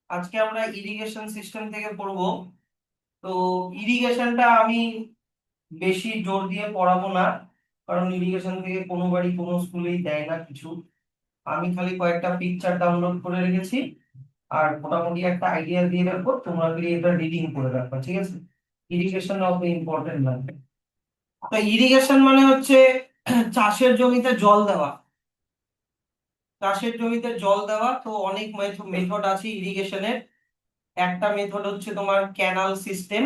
আজকে আমরা irrigation system থেকে পড়বো। তো ইরিগেশনটা আমি বেশি জোর দিয়ে পড়াবো না, কারণ ইরিগেশন থেকে কোনো বাড়ি কোনো স্কুলেই দেয় না কিছু। আমি খালি কয়েকটা পিকচার ডাউনলোড করে রেখেছি আর মোটামুটি একটা আইডিয়া দিয়ে রাখবো, তোমরা খালি এটা রিডিং করে রাখবা, ঠিক আছে? ইরিগেশন অত ইম্পর্টেন্ট না। তো ইরিগেশন মানে হচ্ছে চাষের জমিতে জল দেওয়া। চাষের জমিতে জল দেওয়া তো অনেক মেথড আছে ইরিগেশনের। একটা মেথড হচ্ছে তোমার ক্যানাল সিস্টেম।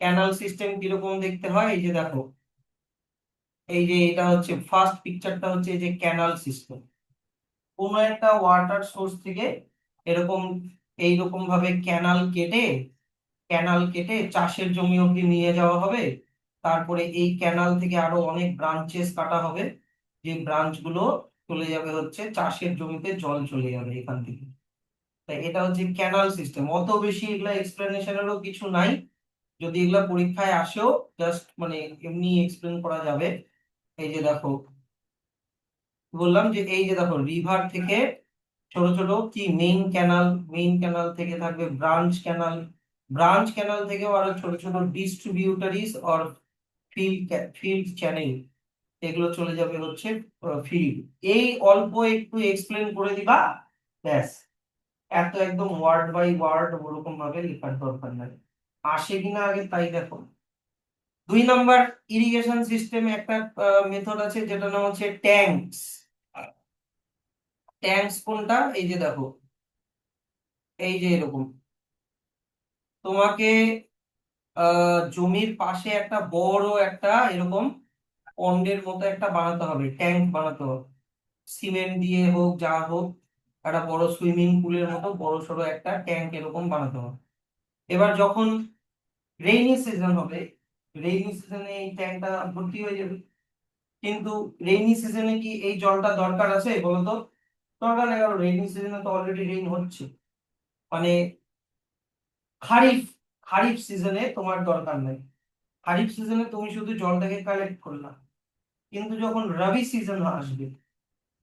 ক্যানাল সিস্টেম কিরকম দেখতে হয়, এই যে দেখো, এই যে এটা হচ্ছে ফার্স্ট পিকচারটা, হচ্ছে এই যে ক্যানাল সিস্টেম। কোনো একটা ওয়াটার সোর্স থেকে এরকম এইরকম ভাবে ক্যানাল কেটে চাষের জমি অব্দি নিয়ে যাওয়া হবে। তারপরে এই ক্যানাল থেকে আরো অনেক ব্রাঞ্চেস কাটা হবে, যে ব্রাঞ্চ গুলো চলে যাবে হচ্ছে চাষের জমিতে, জল চলে যাবে এখান থেকে। তাই এটা হচ্ছে ক্যানাল সিস্টেম। অত বেশি এগুলা এক্সপ্লেনেশনেরও কিছু নাই, যদি এগুলা পরীক্ষায় আসেও জাস্ট মানে এমনি এক্সপ্লেন করা যাবে। এই যে দেখো, বললাম যে এই যে দেখো, রিভার থেকে ছোট ছোট কি মেইন ক্যানাল থেকে থাকবে ব্রাঞ্চ ক্যানাল। ব্রাঞ্চ ক্যানাল থেকেও আরো ছোট ছোট ডিস্ট্রিবিউটারিজ অর ফিল্ড ফিল্ড চ্যানেল, এগুলো চলে যাবে হচ্ছে ফিল্ড। এই অল্প একটু এক্সপ্লেন করে দিবা, ব্যাস। এত একদম ওয়ার্ড বাই ওয়ার্ড ওরকম ভাবে লেখার দরকার নাই। আসে কিনা আগে তাই দেখো। 2 নম্বর, ইরিগেশন সিস্টেমে একটা মেথড আছে যেটা নাম হচ্ছে ট্যাঙ্কস। ট্যাঙ্কস কোনটা, এই যে দেখো, এই যে এরকম তোমাকে জমির পাশে একটা বড় একটা এরকম পন্ডের মতো একটা বানাতে হবে, ট্যাঙ্ক বানাতে হবে। সিমেন্ট দিয়ে হোক যা হোক, একটা বড় সুইমিং পুলের মতো বড় সড়ো একটা ট্যাঙ্ক এরকম বানাতে হবে। এবার যখন রেইনি সিজন হবে, রেইনি সিজনে এই ট্যাঙ্কটা ভর্তি হয়ে যাবে। কিন্তু রেইনি সিজনে কি এই জলটা দরকার আছে বলো তো? দরকার নেই, কারণ রেইনি সিজনে তো অলরেডি রেইন হচ্ছে। মানে খারিফ খারিফ সিজনে তোমার দরকার নেই। খারিফ সিজনে তুমি শুধু জলটাকে কালেক্ট করলা। কিন্তু যখন রবি সিজন আসবে,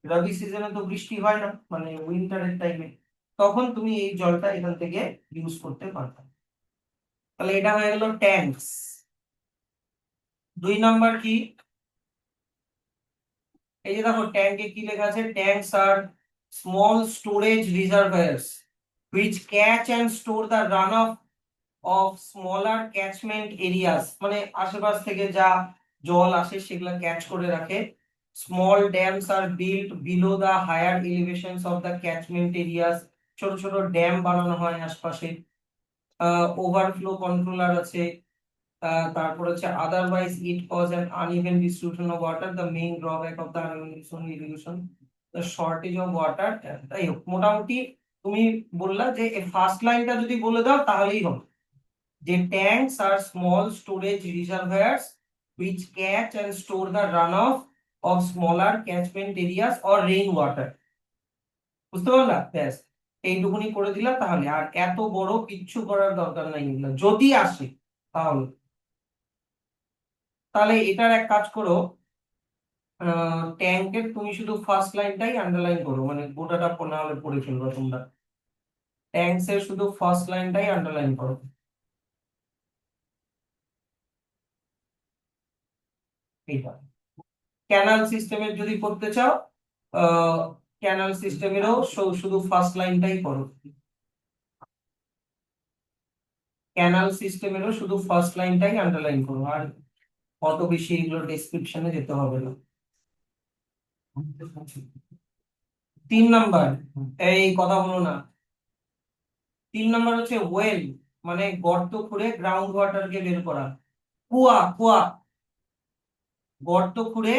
রবি সিজনে তো বৃষ্টি হয় না, মানে উইন্টারের টাইমে, তখন তুমি এই জলটা এখান থেকে ইউজ করতে পারবে। তাহলে এটা হয়ে গেল ট্যাঙ্কস। 2 নম্বর কি, এই যে দেখো ট্যাঙ্কে কি লেখা আছে, tanks are small storage reservoirs which catch and store the runoff of smaller catchment areas, মানে আশেপাশ থেকে যা জল আসে সেগুলা ক্যাচ করে রাখে। Small dams are built below the higher elevations of the catchment areas, ছোট ছোট ড্যাম বানানো হয় আশপাশে। ওভারফ্লো কন্ট্রোলার আছে। তারপর হচ্ছে otherwise it cause an uneven distribution of water, the main drawback of the irrigation, the shortage of water. তাই হোক, মোটামুটি তুমি বললা যে ফার্স্ট লাইনটা যদি বলে দাও তাহলেই হবে, যে tanks are small storage reservoirs which catch and store the runoff of smaller catchment areas or rain water। বুঝতে পারলা? ব্যাস, এইটুকুনি করে দিলা, তাহলে আর এত বড় কিচ্ছু করার দরকার নাই এগুলো যদি আসে তাহলে। তাহলে এটার এক কাজ করো, ট্যাঙ্কের তুমি শুধু ফার্স্ট লাইনটাই আন্ডারলাইন করো, মানে গোটাটা না হলে পড়ে ফেলবে তোমরা। ট্যাঙ্কস এর শুধু ফার্স্ট লাইনটাই আন্ডারলাইন করো, এইটা। ক্যানাল সিস্টেমের যদি করতে চাও, ক্যানাল সিস্টেমেরও শুধু ফার্স্ট লাইনটাই করো। ক্যানাল সিস্টেমেরও শুধু ফার্স্ট লাইনটাই আন্ডারলাইন করো, আর অত বেশি এগুলো ডেসক্রিপশনে যেতে হবে না। 3 নম্বর, এই কথা বলো না। 3 নম্বর হচ্ছে ওয়েল, মানে গর্ত খুঁড়ে গ্রাউন্ড ওয়াটারকে বের করা। কুয়া কুয়া, গর্ত খুঁড়ে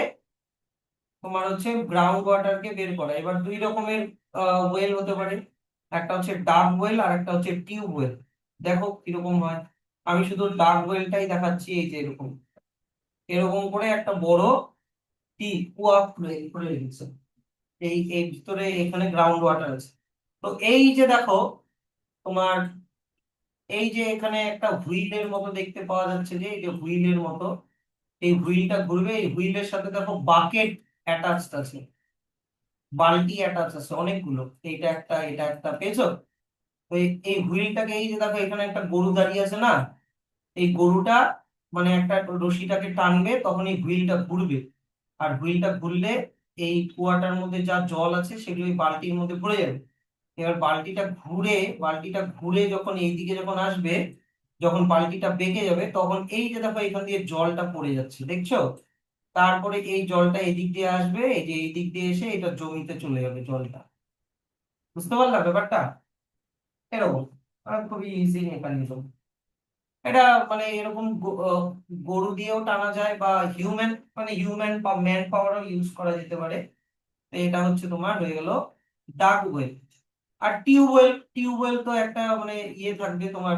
তোমার হচ্ছে গ্রাউন্ড ওয়াটারকে বের করা। এবার 2 রকমের ওয়েল হতে পারে, একটা হচ্ছে ডার্ক ওয়েল আর একটা হচ্ছে টিউব ওয়েল। দেখো কিরকম হয়, আমি শুধু ডার্ক ওয়েলটাই দেখাচ্ছি। এই যে এরকম এরকম করে একটা বড় কুয়া খুঁড়ে খুঁড়ে রেখেছে। এই এই ভিতরে এখানে গ্রাউন্ড ওয়াটার আছে। তো এই যে দেখো তোমার, এই যে এখানে একটা হুইলের মতো দেখতে পাওয়া যাচ্ছে, যে এই যে হুইলের মতো, এই হুইলটা ঘুরবে, এই হুইলের সাথে দেখো বাকেট অ্যাটাচড আছে। বালতি অ্যাটাচ আছে অনেকগুলো, এটা একটা এটা একটা, পেয়েছো? তো এই হুইলটাকে, এই যে দেখো এখানে একটা গরু দাঁড়িয়ে আছে না, এই গরুটা মানে একটা রশিটাকে টানবে, তখন এই হুইলটা ঘুরবে, আর হুইলটা ঘুরলে এই কুয়াটার মধ্যে যা জল আছে সেগুলো ওই বালতির মধ্যে ভরে যাবে। এবার বালতিটা ঘুরে যখন এইদিকে যখন আসবে, যখন বালতিটা বেঁকে যাবে, তখন এই যে দেখো এখান দিয়ে জলটা পড়ে যাচ্ছে, দেখছো? তারপরে এই জলটা এদিক দিয়ে আসবে, এই যে এই দিক দিয়ে এসে এটা জমিতে চলে যাবে জলটা। বুঝতে পারলা ব্যাপারটা? এরকম খুবই ইজি মেকানিজম এটা। মানে এরকম গরু দিয়েও টানা যায়, বা হিউম্যান বা ম্যান পাওয়ারও ইউজ করা যেতে পারে। তো এটা হচ্ছে তোমার হয়ে গেল ডাক ওয়েল। আর টিউবওয়েল তো একটা মানে ইয়ে থাকবে তোমার,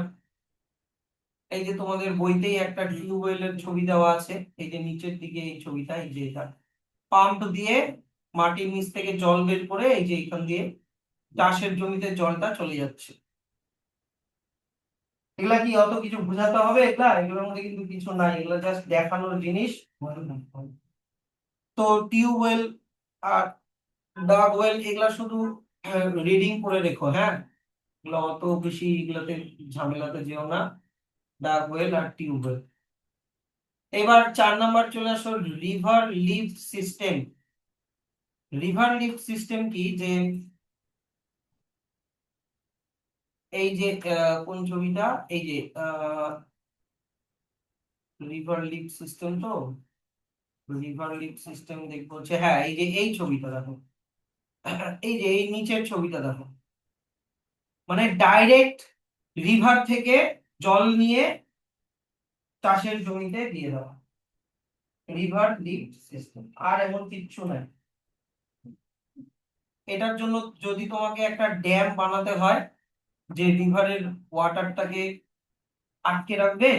এই যে তোমাদের বইতেই একটা টিউবওয়েলের ছবি দেওয়া আছে, এই যে নিচের দিকে এই ছবিটা, এই যে এটা পাম্প দিয়ে মাটির নিচ থেকে জল বের করে এই যে এখান দিয়ে চাষের জমিতে জলটা চলে যাচ্ছে। এগুলা কি অত কিছু বোঝাতে হবে? এগুলোর মধ্যে কিন্তু কিছু নাই, এগুলো জাস্ট দেখানোর জিনিস। তো টিউবওয়েল আর ডাগ ওয়েল এগুলা শুধু রিডিং করে রেখো, হ্যাঁ? এগুলো অত বেশি এগুলাতে ঝামেলাতে যেও না। ডাগ ওয়েল আর টিউবওয়েল। এবার 4 নাম্বার চলে আসো, river lift system. River lift system কি, যে এই যে কোন ছবিটা, এই যে রিভার লিফট সিস্টেম, তো রিভার লিফট সিস্টেম দেখবো হচ্ছে, হ্যাঁ এই যে এই ছবিটা দেখো, এই যে এই নিচের ছবিটা দেখো, মানে ডাইরেক্ট রিভার থেকে জল নিয়ে চাষের জমিতে দিয়ে দেওয়া, রিভার লিফট সিস্টেম। আর এমন কিচ্ছু নাই। এটার জন্য যদি তোমাকে একটা ড্যাম বানাতে হয়, যে রিভারের ওয়াটারটাকে আটকে রাখবে,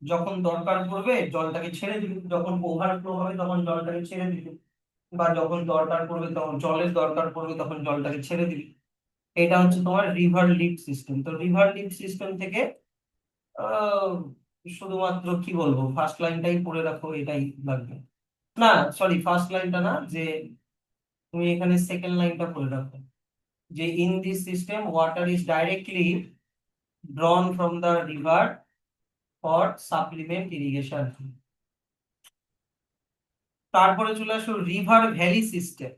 যখন দরকার পড়বে জলটাকে ছেড়ে দিবে, যখন ওভারফ্লো হবে তখন জলটাকে ছেড়ে দিবে, বা যখন দরকার পড়বে তখন জলের দরকার পড়বে তখন জলটাকে ছেড়ে দিবে। এটা হচ্ছে তোমার রিভার লিফট সিস্টেম। তো রিভার লিফট সিস্টেম থেকে আহ, শুধুমাত্র কি বলবো, ফার্স্ট লাইনটাই পড়ে রাখো, এটাই লাগবে। না, সরি, ফার্স্ট লাইনটা না, যে তুমি এখানে সেকেন্ড লাইনটা পড়ে রাখো, যে in this system water is directly drawn from the river for supplement irrigation। তারপরে চলে আসো river valley system.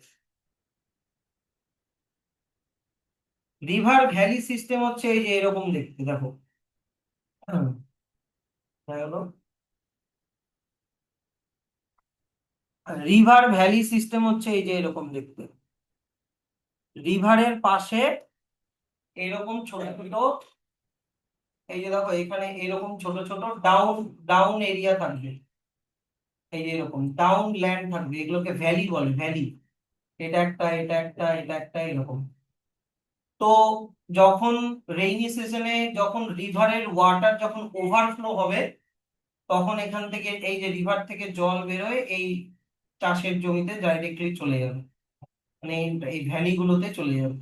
River valley system হচ্ছে এই যে এরকম দেখতে, দেখো রিভার ভ্যালি সিস্টেম হচ্ছে এই যে এরকম দেখতে, রিভারের পাশে এরকম ছোট ছোট, এই যে দেখো এখানে এরকম ছোট ছোট ডাউন ডাউন এরিয়া থাকবে, এই যে এরকম ডাউন ল্যান্ড থাকবে, এগুলোকে ভ্যালি বলে, ভ্যালি। এটা একটা এটা একটা এটা একটা এরকম। তো যখন রেইনি সিজনে যখন রিভারের ওয়াটার যখন ওভারফ্লো হবে, তখন এখান থেকে এই যে রিভার থেকে জল বেরোয় এই চাষের জমিতে ডাইরেক্টলি চলে যাবে, মানে এই ভ্যালি গুলোতে চলে যাবে,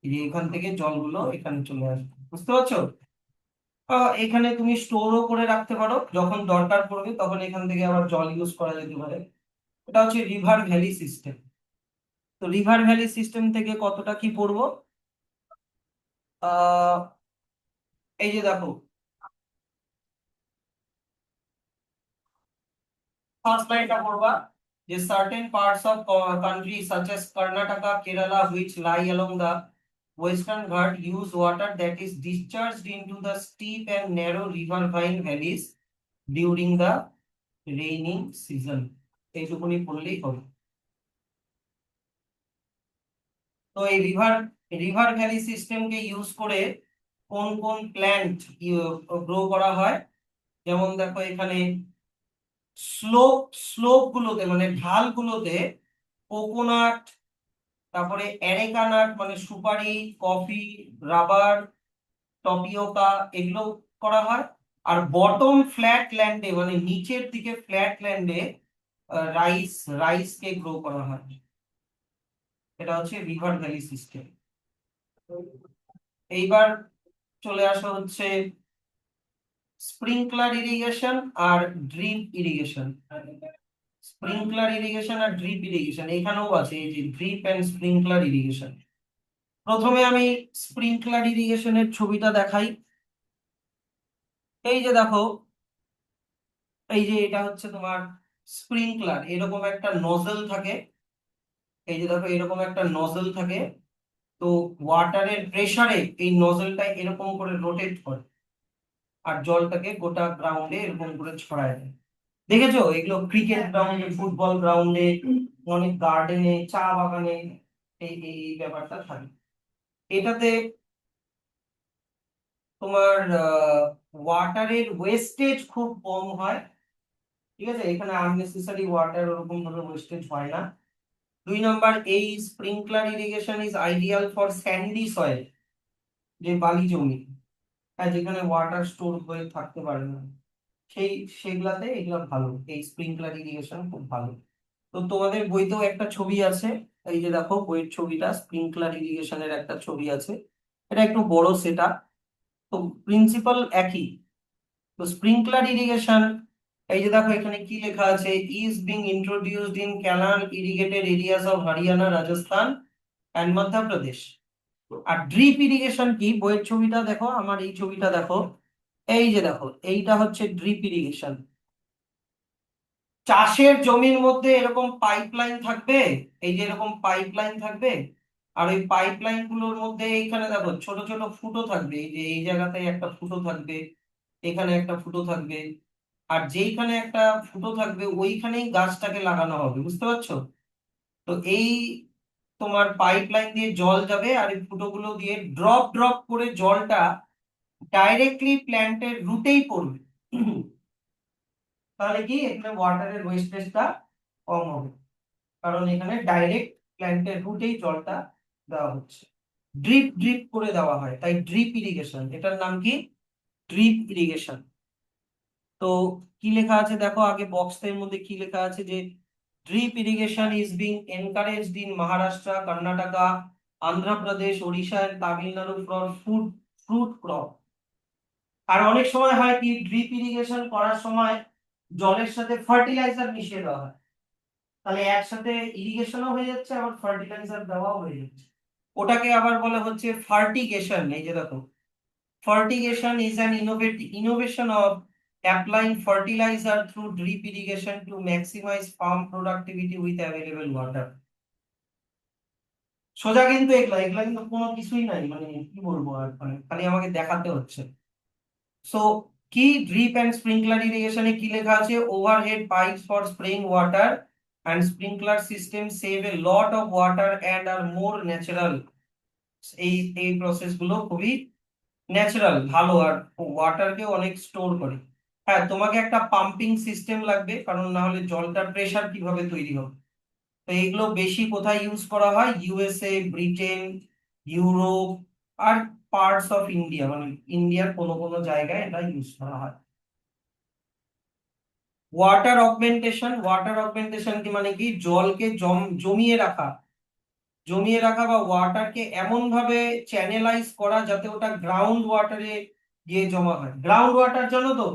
এই যে এখান থেকে জলগুলো এখানে চলে আসবে। বুঝতে পারছো? এখানে তুমি স্টোরও করে রাখতে পারো, যখন দরকার পড়বে তখন এখান থেকে আবার জল ইউজ করা যেতে পারে। এটা হচ্ছে রিভার ভ্যালি সিস্টেম। তো রিভার ভ্যালি সিস্টেম থেকে কতটা কি পড়বো, আহ এই যে দেখো, ফার্স্ট লাইনটা পড়বা, যে certain parts of country such as Karnataka, Kerala, which lie along the western Ghat, use water that is discharged into the steep and narrow riverine valleys during the rainy season। এইটুকুনি পড়লেই হবে। তো এই river valley সিস্টেমকে use করে কোন কোন plant grow করা হয়, যেমন দেখো এখানে স্লোপ স্লোপ গুলোতে মানে ঢাল গুলোতে কোকোনাট, তারপরে অ্যারেকা নাট মানে সুপারি, কফি, রাবার, টপিওকা, এগুলো করা হয়। আর বটম ফ্ল্যাট ল্যান্ডে মানে নিচের দিকে ফ্ল্যাট ল্যান্ডে রাইস রাইস কে গ্রো করা হয়। এটা হচ্ছে রিভার ভ্যালি সিস্টেম। এইবার চলে আসা হচ্ছে স্প্রিংকলার ইরিগেশন আর ড্রিপ ইরিগেশন। স্প্রিংকলার ইরিগেশন আর ড্রিপ ইরিগেশন এখানেও আছে, এই যে ড্রিপ অ্যান্ড স্প্রিংকলার ইরিগেশন। প্রথমে আমি স্প্রিংকলার ইরিগেশনের ছবিটা দেখাই। এই যে দেখো, এই যে এটা হচ্ছে তোমার স্প্রিংকলার, এরকম একটা নজল থাকে। এই যে দেখো, এরকম একটা নজল থাকে। তো ওয়াটারের প্রেসারে এই নজলটা এরকম করে রোটেট করে আর জলটাকে গোটা গ্রাউন্ডে এরকম করে ছড়ায় দেয়। দেখেছো এগুলো ক্রিকেট গ্রাউন্ডে, ফুটবল গ্রাউন্ডে, অনেক গার্ডেনে, চা বাগানে এই এই এই ব্যাপারটা থাকে। এটাতে তোমার ওয়াটারের ওয়েস্টেজ খুব কম হয়। ঠিক আছে, এখানে আননেসেসারি ওয়াটার ওরকম ভাবে ওয়েস্টেজ হয় না। 2 নম্বর, এই sprinkler irrigation is ideal for Sandy soil, যে বালি জমি, হ্যাঁ, যেখানে ওয়াটার স্টোর হয়ে থাকতে পারে না, সেই সেগুলাতে এগুলো ভালো, এই স্প্রিংকলার ইরিগেশন খুব ভালো। তো তোমাদের বইতেও একটা ছবি আছে, এই যে দেখো বইয়ের ছবিটা, স্প্রিংকলার ইরিগেশনের একটা ছবি আছে। এটা একটু বড় সেটা, তো প্রিন্সিপাল একই। তো স্প্রিংকলার ইরিগেশন, এই যে দেখো এখানে কি লেখা আছে, is being introduced in canal irrigated areas of Haryana, Rajasthan and Madhya Pradesh. আর ড্রিপ ইরিগেশন কি, বইয়ের ছবিটা দেখো, আমার এই ছবিটা দেখো, এই যে দেখো এইটা হচ্ছে ড্রিপ ইরিগেশন। চাষের জমির মধ্যে এরকম পাইপলাইন থাকবে, এই যে এরকম পাইপলাইন থাকবে, আর ওই পাইপলাইন গুলোর মধ্যে এইখানে দেখো ছোট ছোট ফুটো থাকবে, এই যে এই জায়গাতে একটা ফুটো থাকবে, এখানে একটা ফুটো থাকবে, আর যেইখানে একটা ফুটো থাকবে ওইখানেই গাছটাকে লাগানো হবে, বুঝতে পারছো? তো এই তোমার পাইপলাইন দিয়ে জল যাবে, আর এই ফুটোগুলো দিয়ে ড্রপ ড্রপ করে জলটা ডাইরেক্টলি প্ল্যান্টের রুটেই পড়বে। তাহলে কি এখানে ওয়াটারের ওয়েস্টেজটা কম হবে, কারণ এখানে ডাইরেক্ট প্ল্যান্টের রুটেই জলটা দেওয়া হচ্ছে। ড্রিপ ড্রিপ করে দেওয়া হয়, তাই ড্রিপ ইরিগেশন, এটার নাম কি, ড্রিপ ইরিগেশন। তো কি লেখা আছে দেখো, আগে বক্সের মধ্যে কি লেখা আছে, যে drip irrigation is being encouraged in Maharashtra, Karnataka, Andhra Pradesh, Odisha and Tamil Nadu for food fruit crop. আর অনেক সময় হয় কি, ড্রিপ ইরিগেশন করার সময় জলের সাথে ফার্টিলাইজার মিশিয়ে দেওয়া হয়, তাহলে একসাথে ইরিগেশনও হয়ে যাচ্ছে আবার ফার্টিলাইজার দেওয়াও হয়ে যাচ্ছে। ওটাকে আবার বলা হচ্ছে ফার্টিগেশন। এই যে দেখো, fertigation is an innovation of applying fertiliser through drip irrigation to maximise farm productivity with available water. সোজা কিন্তু এগুলা এগুলা কিন্তু কোনো কিছুই নাই, মানে কি বলবো আর, মানে খালি আমাকে দেখাতে হচ্ছে। সো কি, ড্রিপ এন্ড স্প্রিংকলার ইরিগেশনে কি লেখা আছে, overhead pipes for spraying water and sprinkler system save a lot of water and are more natural। এই এই প্রসেস গুলো খুবই ন্যাচারাল, ভালো, আর ওয়াটারকে অনেক স্টোর করে। হ্যাঁ, তোমাকে একটা পাম্পিং সিস্টেম লাগবে, কারণ না হলে জলটার প্রেসার কিভাবে তৈরি হবে। তো এগুলো বেশি কোথায় ইউজ করা হয়, ইউএসএ, ব্রিটেন, ইউরোপ, আর পার্টস অফ ইন্ডিয়া, মানে ইন্ডিয়ার কোনো কোনো জায়গায় এটা ইউজ করা হয়। ওয়াটার অগমেন্টেশন কি, মানে কি, জলকে জমিয়ে রাখা, জমিয়ে রাখা বা ওয়াটারকে এমন ভাবে চ্যানেলাইজ করা যাতে ওটা গ্রাউন্ড ওয়াটারে গিয়ে জমা হয়। গ্রাউন্ড ওয়াটার জানো তো,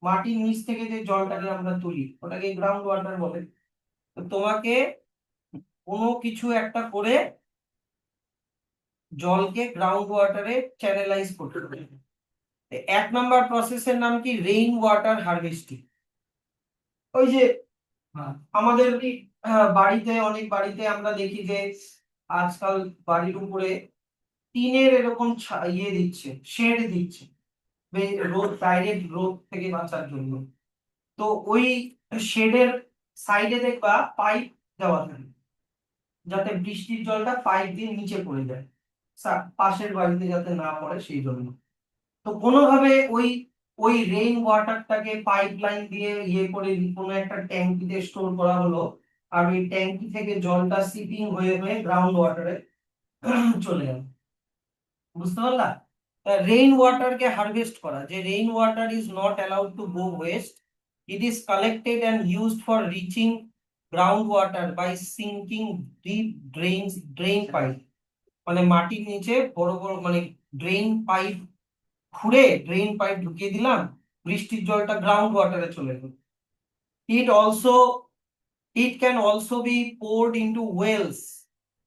মাটির নিচ থেকে যে জলটাকে আমরা তুলি ওটাকে গ্রাউন্ড ওয়াটার বলে। তো তোমাকে কোনো কিছু একটা করে জলকে গ্রাউন্ড ওয়াটারে চ্যানেলাইজ করতে হবে। 1 নম্বর প্রসেসের নাম কি, রেইন ওয়াটার হারভেস্টিং। ওই যে আমাদের বাড়িতে, অনেক বাড়িতে আমরা দেখি যে আজকাল বাড়ির উপরে টিনের এরকম ইয়ে দিচ্ছে, শেড দিচ্ছে, রোদ, ডাইরেক্ট রোদ থেকে বাঁচার জন্য। তো ওই শেডের সাইডে দেখবা পাইপ দেওয়া থাকে, যাতে বৃষ্টির জলটা পাইপ দিয়ে নিচে পড়ে যায়, পাশের বাড়িতে যাতে না পড়ে সেই জন্য। তো কোনোভাবে ওই ওই রেইন ওয়াটারটাকে পাইপ লাইন দিয়ে ইয়ে করে কোনো একটা ট্যাঙ্কিতে স্টোর করা হলো, আর ওই ট্যাঙ্কি থেকে জলটা সিপিং হয়ে হয়ে গ্রাউন্ড ওয়াটারে চলে গেল। বুঝতে পারলা? রেইন ওয়াটারকে হারভেস্ট করা, যে rain water is not allowed to go waste, it is collected and used for reaching ground water by sinking deep drain pipe. মানে মাটির নিচে বড় বড়, মানে ড্রেন পাইপ খুঁড়ে ড্রেন পাইপ ঢুকিয়ে দিলাম, বৃষ্টির জলটা গ্রাউন্ড ওয়াটারে চলে গেল। It also it can also be poured into wells,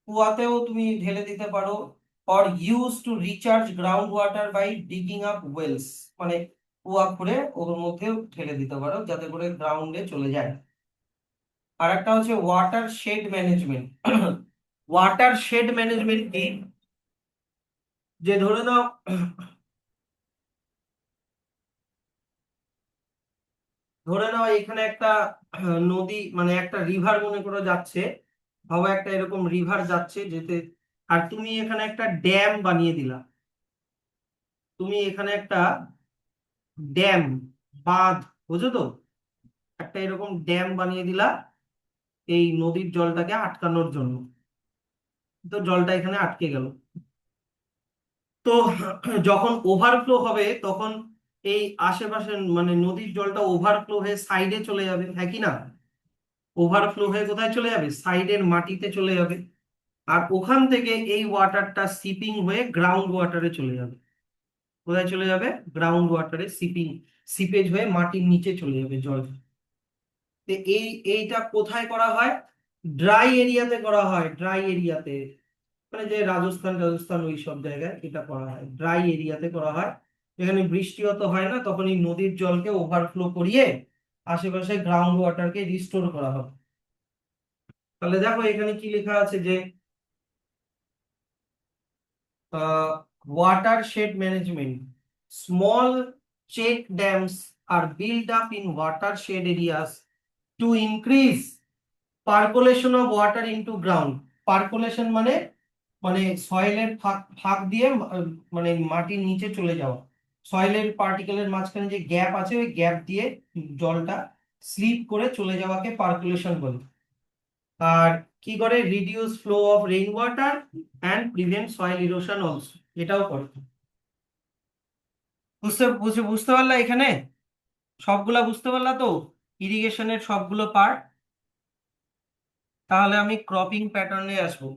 কুয়াতেও তুমি ঢেলে দিতে পারো, or use to recharge ground water by digging up wells, মানে কুয়া খুঁড়ে ওর মধ্যেও ঢেলে দিতে পারো যাতে করে গ্রাউন্ডে চলে যায়। আর একটা হচ্ছে watershed management. Watershed management কি, যে ধরে নাও এখানে একটা নদী মানে একটা রিভার মনে করো যাচ্ছে, ভাবো একটা এরকম রিভার যাচ্ছে যেতে, আর তুমি এখানে একটা ড্যাম বানিয়ে দিলা, তুমি এখানে একটা ড্যাম, বাঁধ, বুঝো তো, একটা এরকম ড্যাম বানিয়ে দিলা এই নদীর জলটাকে আটকানোর জন্য, তো জলটা এখানে আটকে গেল। তো যখন ওভারফ্লো হবে তখন এই আশেপাশে মানে নদীর জলটা ওভারফ্লো হয়ে সাইডে চলে যাবে, হ্যাঁ কি না? ওভারফ্লো হয়ে কোথায় চলে যাবে? সাইডের মাটিতে চলে যাবে। আর ওখান থেকে এই ওয়াটারটা সিপিং হয়ে গ্রাউন্ড ওয়াটারে চলে যাবে। কোথায় চলে যাবে? গ্রাউন্ড ওয়াটারে সিপেজ হয়ে মাটির নিচে চলে যাবে জল। তো এইটা কোথায় করা হয়? ড্রাই এরিয়াতে করা হয়, ড্রাই এরিয়াতে, মানে যে রাজস্থান রাজস্থান ওই সব জায়গায় এটা করা হয়, ড্রাই এরিয়াতে করা হয়। যেখানে বৃষ্টি অত হয় না তখন এই নদীর জলকে ওভারফ্লো করিয়ে আশেপাশে গ্রাউন্ড ওয়াটারকে রিস্টোর করা হবে। তাহলে দেখো এখানে কি লেখা আছে যে watershed management. Small check dams are built up in watershed areas to increase percolation of water into ground. Percolation মানে মানে সয়েলের ফাঁক ফাঁক দিয়ে মানে মাটির নিচে চলে যাওয়া, সয়েলের পার্টিকেলের মাঝখানে যে গ্যাপ আছে ওই গ্যাপ দিয়ে জলটা স্লিপ করে চলে যাওয়াকে পার্কুলেশন বলে। আর কি করে? Reduce flow of rain water and prevent soil erosion also, এটাও করে। বুঝতে পারলা এখানে? সবগুলা বুঝতে পারলা তো ইরিগেশনের সবগুলো পার্ট? তাহলে আমি ক্রপিং প্যাটার্নে আসবো।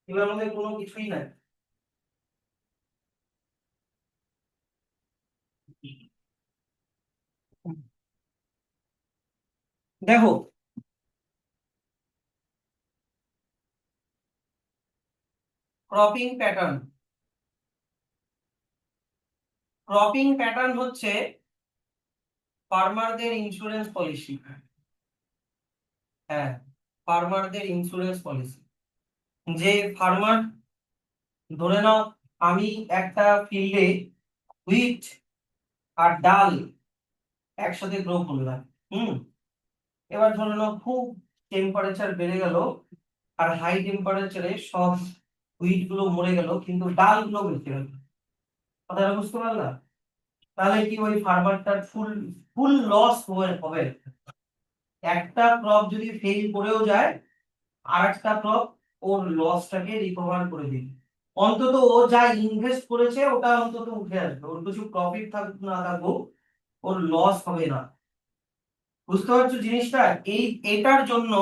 এগুলোর মধ্যে কোনো কিছুই নাই। দেখো ক্রপিং প্যাটার্ন, ক্রপিং প্যাটার্ন হচ্ছে ফার্মারদের ইন্স্যুরেন্স পলিসি। হ্যাঁ, ফার্মারদের ইন্স্যুরেন্স পলিসি। যে ফার্মার, ধরে নাও আমি একটা ফিল্ডে হুইট আর ডাল একসাথে গ্রো করলাম। হুম, এবার ধরে নাও খুব টেম্পারেচার বেড়ে গেল, আর হাই টেম্পারেচারে সব হুইট গুলো মরে গেল কিন্তু ডাল গুলো বেঁচে গেল। কথাটা বুঝতে পারলা? তাহলে কি ওই ফার্মারটার ফুল ফুল লস হবে? একটা ক্রপ যদি ফেল করেও যায় আর একটা ক্রপ ওর লসটাকে রিকভার করে দিবে, অন্তত ও যা ইনভেস্ট করেছে ওটা অন্তত উঠে আসবে, ওর কিছু প্রফিট থাকুক না থাকুক ওর লস হবে না। বুঝতে পারছো জিনিসটা? এই এটার জন্য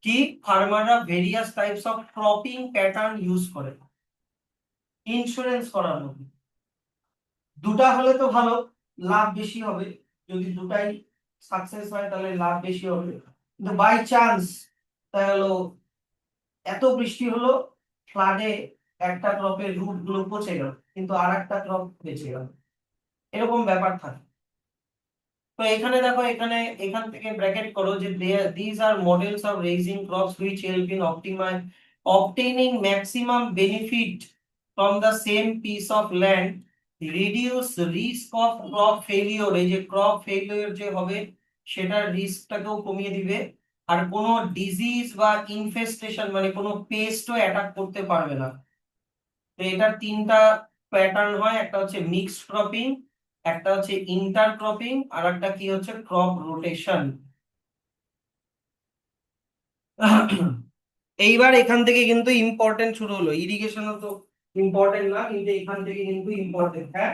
কি ফার্মাররা various types of cropping pattern use করে ইন্স্যুরেন্স করার মধ্যে। দুটা হলে তো ভালো, লাভ বেশি হবে। যদি দুটাই সাকসেস হয় তাহলে লাভ বেশি হবে। কিন্তু বাই চান্স তাই হলো এত বৃষ্টি হলো, ফ্লাডে একটা ক্রপের রুট গুলো পচে গেল কিন্তু আর একটা ক্রপ বেঁচে গেল, এরকম ব্যাপার থাকে। তো এখানে দেখো এখানে এখান থেকে ব্র্যাকেট করো যে these are models of raising crops which help in obtaining maximum benefit from the same piece of land, reduce risk of crop failure, এই যে crop failure যে হবে সেটার রিস্কটাকেও কমিয়ে দিবে, আর কোনো ডিজিজ বা ইনফেস্টেশন মানে কোনো পেস্টও অ্যাটাক করতে পারবে না। তো এটার তিনটা প্যাটার্ন হয়, একটা হচ্ছে মিক্সড ক্রপিং, একটা হচ্ছে ইন্টার ক্রপিং, আর একটা কি হচ্ছে ক্রপ রোটেশন। এইবার এখান থেকে কিন্তু ইম্পর্টেন্ট শুরু হলো, ইরিগেশনও তো ইম্পর্টেন্ট না কিন্তু এখান থেকে কিন্তু ইম্পর্টেন্ট, হ্যাঁ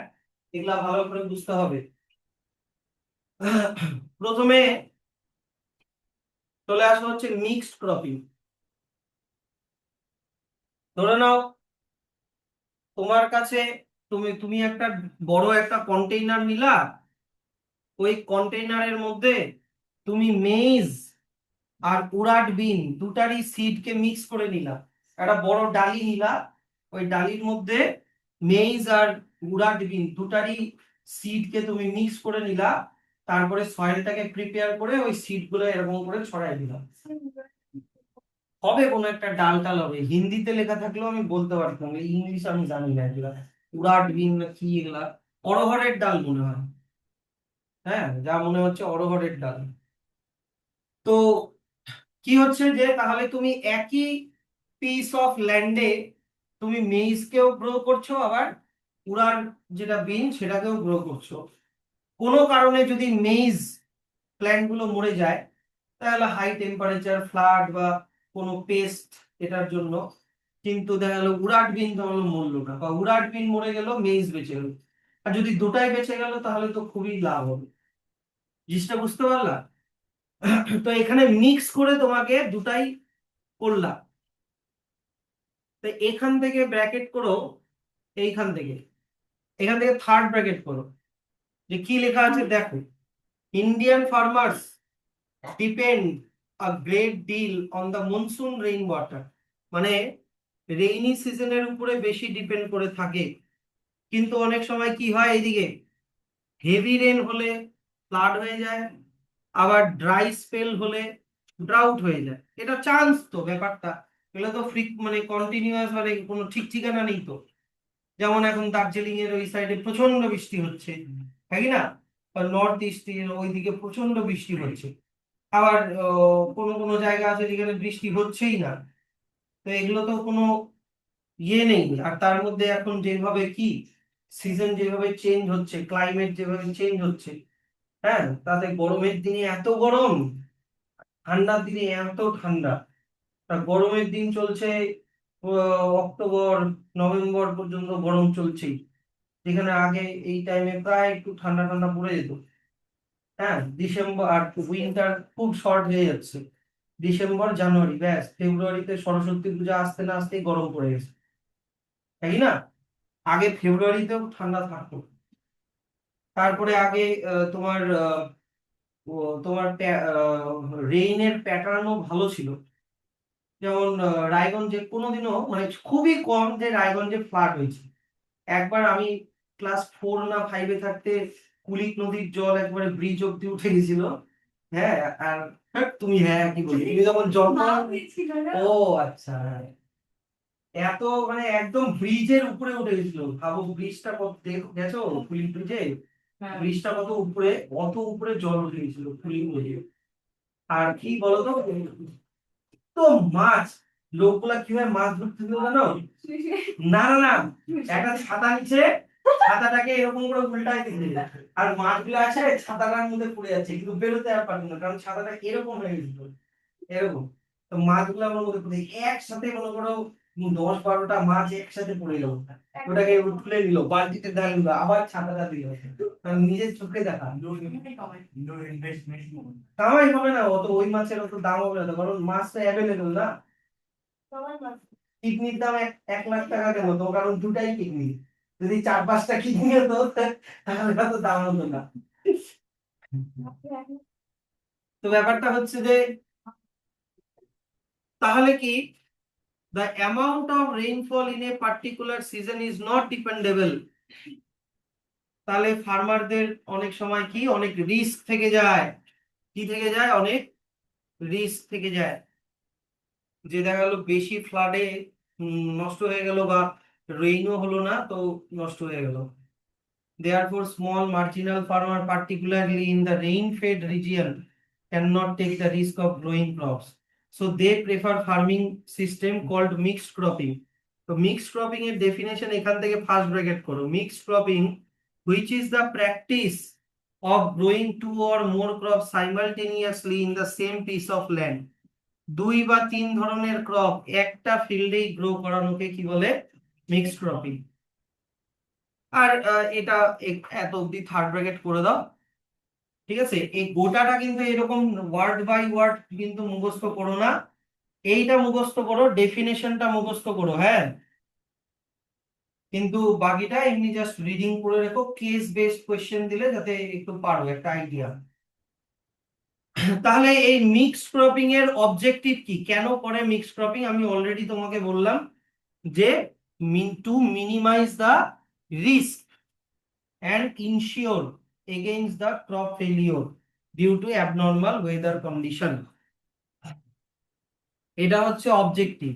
এগুলা ভালো করে বুঝতে হবে। প্রথমে চলে আসা হচ্ছে মিক্সড ক্রপিং। ধরে নাও তোমার কাছে তুমি তুমি একটা বড় একটা কন্টেইনার নিলা, ওই কন্টেইনারের মধ্যে তুমি মেইজ আর উড়াট বিন দুটারই সিডকে মিক্স করে নিলা, একটা বড় ডালি নিলা, ওই ডালির মধ্যে মেইজ আর উড়াট বিন দুটারই সিডকে তুমি মিক্স করে নিলা, তারপরে সয়েলটাকে প্রিপেয়ার করে ওই সিড গুলো এরকম করে ছড়াই দিলাম, হবে কোনো একটা ডাল টাল হবে। হিন্দিতে লেখা থাকলেও আমি বলতে পারতাম, ইংলিশ আমি জানি না এগুলা, উড়াট বিন না কি এগুলা, অড়হরের ডাল মনে হয়, হ্যাঁ যা মনে হচ্ছে অড়হরের ডাল। তো কি হচ্ছে যে তাহলে তুমি একই পিস অফ ল্যান্ডে তুমি মেইজকেও গ্রো করছো, আবার উড়ার যেটা বিন সেটাকেও গ্রো করছো। কোনো কারণে যদি মেইজ প্ল্যান্ট গুলো মরে যায়, তাহলে হাই টেম্পারেচার, ফ্লাড বা কোনো পেস্ট এটার জন্য, কিন্তু দেখা গেলো উড়াট বিন তাহলে মরলো না, বা উড়াট বিন মরে গেল মেইজ বেঁচে গেল, আর যদি দুটাই বেঁচে গেল তাহলে তো খুবই লাভ হবে। জিনিসটা বুঝতে পারলা? তো এখানে মিক্স করে তোমাকে দুটাই করলাম। তো এখান থেকে ব্র্যাকেট করো, এইখান থেকে, এখান থেকে থার্ড ব্র্যাকেট করো, যে কি লেখা আছে দেখো, Indian farmers depend a great deal on the monsoon rain water, মানে রেইনি সিজনের উপরে বেশি ডিপেন্ড করে থাকে। কিন্তু অনেক সময় কি হয়, এইদিকে হেভি রেন হলে ফ্লাড হয়ে যায়, আবার ড্রাই স্পেল হলে ড্রাউট হয়ে যায়। এটা চান্স তো ব্যাপারটা, এগুলো তো মানে কন্টিনিউয়াস, মানে কোনো ঠিক ঠিকানা নেই তো। যেমন এখন দার্জিলিং এর ওই সাইডে প্রচন্ড বৃষ্টি হচ্ছে, তাই না? নর্থ ইস্ট এর ওইদিকে প্রচন্ড বৃষ্টি হচ্ছে, আবার কোনো কোনো জায়গা আছে যেখানে বৃষ্টি হচ্ছেই না। তো এগুলো তো কোনো ইয়ে নেই। আর তার মধ্যে এখন যেভাবে কি সিজন যেভাবে চেঞ্জ হচ্ছে, ক্লাইমেট যেভাবে চেঞ্জ হচ্ছে, হ্যাঁ, তাতে গরমের দিনে এত গরম, ঠান্ডার দিনে এত ঠান্ডা। আর গরমের দিন চলছে অক্টোবর নভেম্বর পর্যন্ত গরম চলছেই, যেখানে আগে এই টাইমে প্রায় একটু ঠান্ডা ঠান্ডা পড়ে যেত। হ্যাঁ, ডিসেম্বর আর উইন্টার খুব শর্ট হয়ে যাচ্ছে, ডিসেম্বর জানুয়ারি ব্যাস, ফেব্রুয়ারিতে সরস্বতী পূজা আসতে না আসতেই গরম পড়ে গেছে, তাই না? আগে ফেব্রুয়ারিতেও ঠান্ডা থাকতো। তারপরে আগে তোমার ও তোমার রেইনের প্যাটার্নও ভালো ছিল। যেমন রায়গঞ্জে কোনোদিনও, মানে খুবই কম যে রায়গঞ্জে ফ্লাড হয়েছে। একবার আমি ক্লাস 4 না 5-এ থাকতে কুলিক নদীর জল একবারে ব্রিজ অব্দি উঠে গেছিল। হ্যাঁ, আর তুমি হ্যাঁ কি বলি, তুমি যখন জন্ম, ও আচ্ছা হ্যাঁ। এত মানে একদম ব্রিজের উপরে উঠে গেছিল, ভাবো ব্রিজটা কত, গেছো কুলিক ব্রিজে, ব্রিজটা কত উপরে, অত উপরে জল উঠে গেছিল কুলিক নদী। আর কি বলতো, তো মাছ, লোকগুলা কিভাবে মাছ ধরতে দিল জানো? না না না, একটা ছাতা নিচে, ছাতাটাকে এরকম করে উল্টাই দিচ্ছে, আর মাছগুলো আছে ছাতাটার মধ্যে পড়ে যাচ্ছে, কিন্তু বেরোতে আর পারবে না, কারণ ছাতাটা এরকম হয়ে গেছিল, এরকম। তো মাছগুলো আমার মধ্যে পড়ে একসাথে, মনে করো 10-12টা মাছ একসাথে পড়ে গেল, ওটাকে তুলে নিল, বালতিতে ঢাল দিল, আবার ছাতাটা দিল, কারণ নিজের চোখে দেখা। কামাই হবে না অত, ওই মাছের অত দাম হবে না তো, কারণ মাছ তো অ্যাভেলেবল না। কিডনির দাম 1 লাখ টাকা কেন তো, কারণ দুটাই কিডনি, যদি 4-5টা কিডনি হতো তাহলে তো দাম হতো না। তো ব্যাপারটা হচ্ছে যে তাহলে কি, the amount of rainfall in a particular season is not dependable, তাহলে ফার্মারদের অনেক সময় কি অনেক রিস্ক থেকে যায়, কি থেকে যায়, অনেক রিস্ক থেকে যায়, যে দেখা গেল বেশি ফ্লাডে নষ্ট হয়ে গেল, বা রেইনও হলো না তো নষ্ট হয়ে গেল। Therefore, small marginal farmer, particularly in the rain-fed region, cannot take the risk of growing crops. So they prefer farming system called mixed cropping. So mixed cropping এর definition এখান থেকে ফার্স্ট ব্র্যাকেট করো, mixed cropping, which is the practice of growing two or more crops simultaneously in the same piece of land. 2 বা 3 ধরনের crop একটা ফিল্ডেই grow করানোকে কি বলে? Mixed cropping. আর এটা এত অব্দি থার্ড ব্র্যাকেট করে দাও, ঠিক আছে? এই গোটাটা কিন্তু এরকম ওয়ার্ড বাই ওয়ার্ড কিন্তু মুখস্থ করো না, এইটা মুখস্থ করো, ডেফিনেশনটা মুখস্থ করো, হ্যাঁ, কিন্তু বাকিটা এমনি জাস্ট রিডিং করে রেখো, কেস বেসড কোশ্চেন দিলে যাতে একটু পারো, একটা আইডিয়া। তাহলে এই মিক্সড ক্রপিং এর অবজেক্টিভ কি, কেন করে মিক্সড ক্রপিং? আমি অলরেডি তোমাকে বললাম যে to minimise the risk and ensure against the crop failure due to abnormal weather condition. এটা হচ্ছে অবজেক্টিভ।